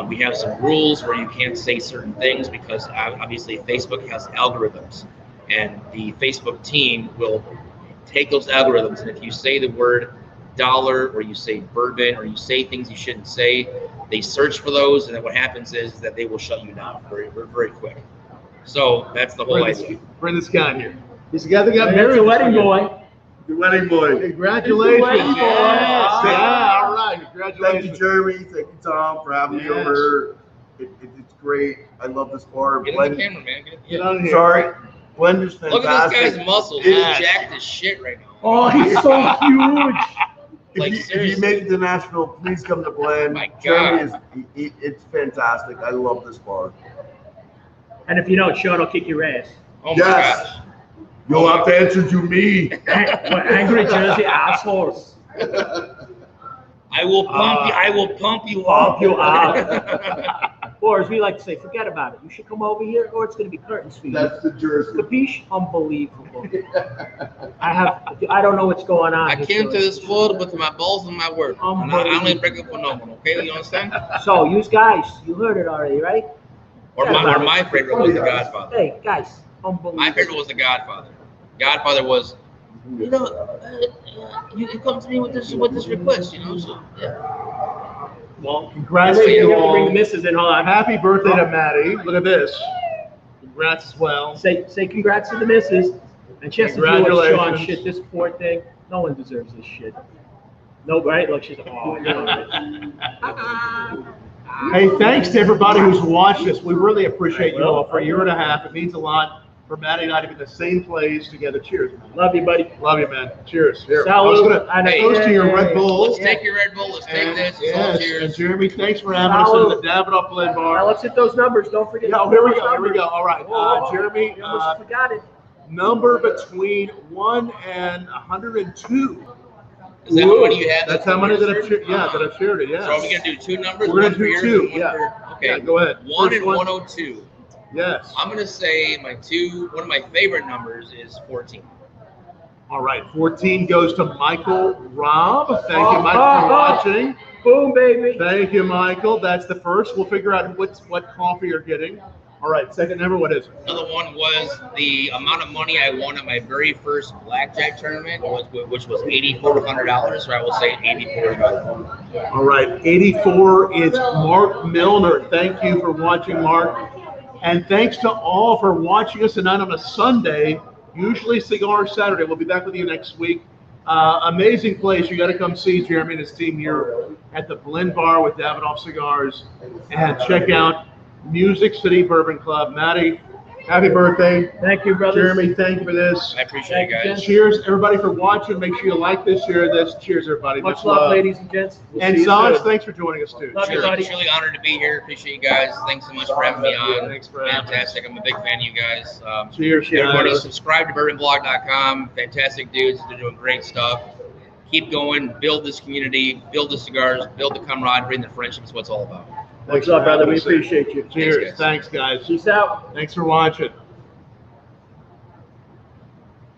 We have some rules where you can't say certain things because obviously Facebook has algorithms, and the Facebook team will take those algorithms, and if you say the word dollar or you say bourbon or you say things you shouldn't say, they search for those, and then what happens is that they will shut you down very, very quick. So that's the whole idea. Bring this guy in here. He's the guy that got It's married. a wedding boy. The wedding boy. Congratulations. Wedding boy. Yeah, all right. Thank Congratulations. you, Jeremy. Thank you, Tom, for having me Yes. over. It's great. I love this bar. Get on the camera, man. Get on here. Sorry. Blender's fantastic. Look at this guy's muscles. Yeah. He's jacked as shit right now. Oh, he's so huge. Like, If you seriously. make it to Nashville, please come to Blend. My God. Jeremy it's fantastic. I love this bar. And if you don't, Sean will kick your ass. Oh my Yes. gosh. You'll have to answer to me. What angry Jersey assholes. I will pump you. I will pump you up. Pump you up. Or as we like to say, forget about it. You should come over here, or it's going to be curtains for you. That's the Jersey. Capiche? Unbelievable. I don't know what's going on. I came to this world with my balls and my word. And I only break up for no one, okay? You understand? So, you guys, you heard it already, right? Or my favorite was The Godfather. Hey, guys, unbelievable. My favorite was The Godfather. Godfather was, you come to me with this request, so yeah. Well, congratulations You to have to bring the all. missus in. Hold on. Happy birthday to Matty. Look at this. Congrats as well. Say congrats to the missus. And she has to deal with Congratulations. Sean shit. This poor thing. No one deserves this shit. No, right? Look, she's Hey, thanks to everybody who's watched this. We really appreciate you all for a year and a half. It means a lot for Matty and I to be in the same place together. Cheers, man. Love you, buddy. Love you, man. Cheers. Here. Salud. I was going to And toast to your Red Bull. Let's take your Red Bull. Let's take this. It's all Yes, cheers. and Jeremy, thanks for having us in the Davidoff Blend Now Bar. let's hit those numbers. Don't forget. Yeah, here we go. Here we go. All right, Whoa, Jeremy, you almost forgot it. number between 1 and 102. Is that how many you had? That's how many that I've shared. Yeah, that I've shared it. So are we Yeah. going to do two numbers? We're One gonna for do yours two, and one yeah. for- Okay. Yeah, go ahead. 1 First and one. 102. Yes. I'm going to say one of my favorite numbers is 14. All right. 14 goes to Michael Robb. Thank you, Michael, for watching. Boom, baby. Thank you, Michael. That's the first. We'll figure out what coffee you're getting. All right. Second number, what is it? Another one was the amount of money I won at my very first blackjack tournament, which was $8,400. So I will say 84. All right. 84 is Mark Milner. Thank you for watching, Mark. And thanks to all for watching us tonight on a Sunday, usually Cigar Saturday. We'll be back with you next week. Amazing place. You got to come see Jeremy and his team here at the Blend Bar with Davidoff Cigars. And check out Music City Bourbon Club. Matty, happy birthday. Thank you, brother. Jeremy, thank you for this. I appreciate you guys. Cheers, everybody, for watching. Make sure you like this, share this. Cheers, everybody. Much love, ladies and gents. We'll And see you Sanj, soon. thanks for joining us, too. Love you, Cheers. buddy. Truly honored to be here. Appreciate you guys. Thanks so much for having me on. Thanks for having us. Fantastic. I'm a big fan of you guys. Cheers, Everybody guys. subscribe to bourbonblog.com. Fantastic dudes. They're doing great stuff. keep going, build this community, build the cigars, build the camaraderie and the friendship is what it's all about. What's up, brother? We appreciate you. Cheers. guys. Thanks, guys. Peace out. Thanks for watching.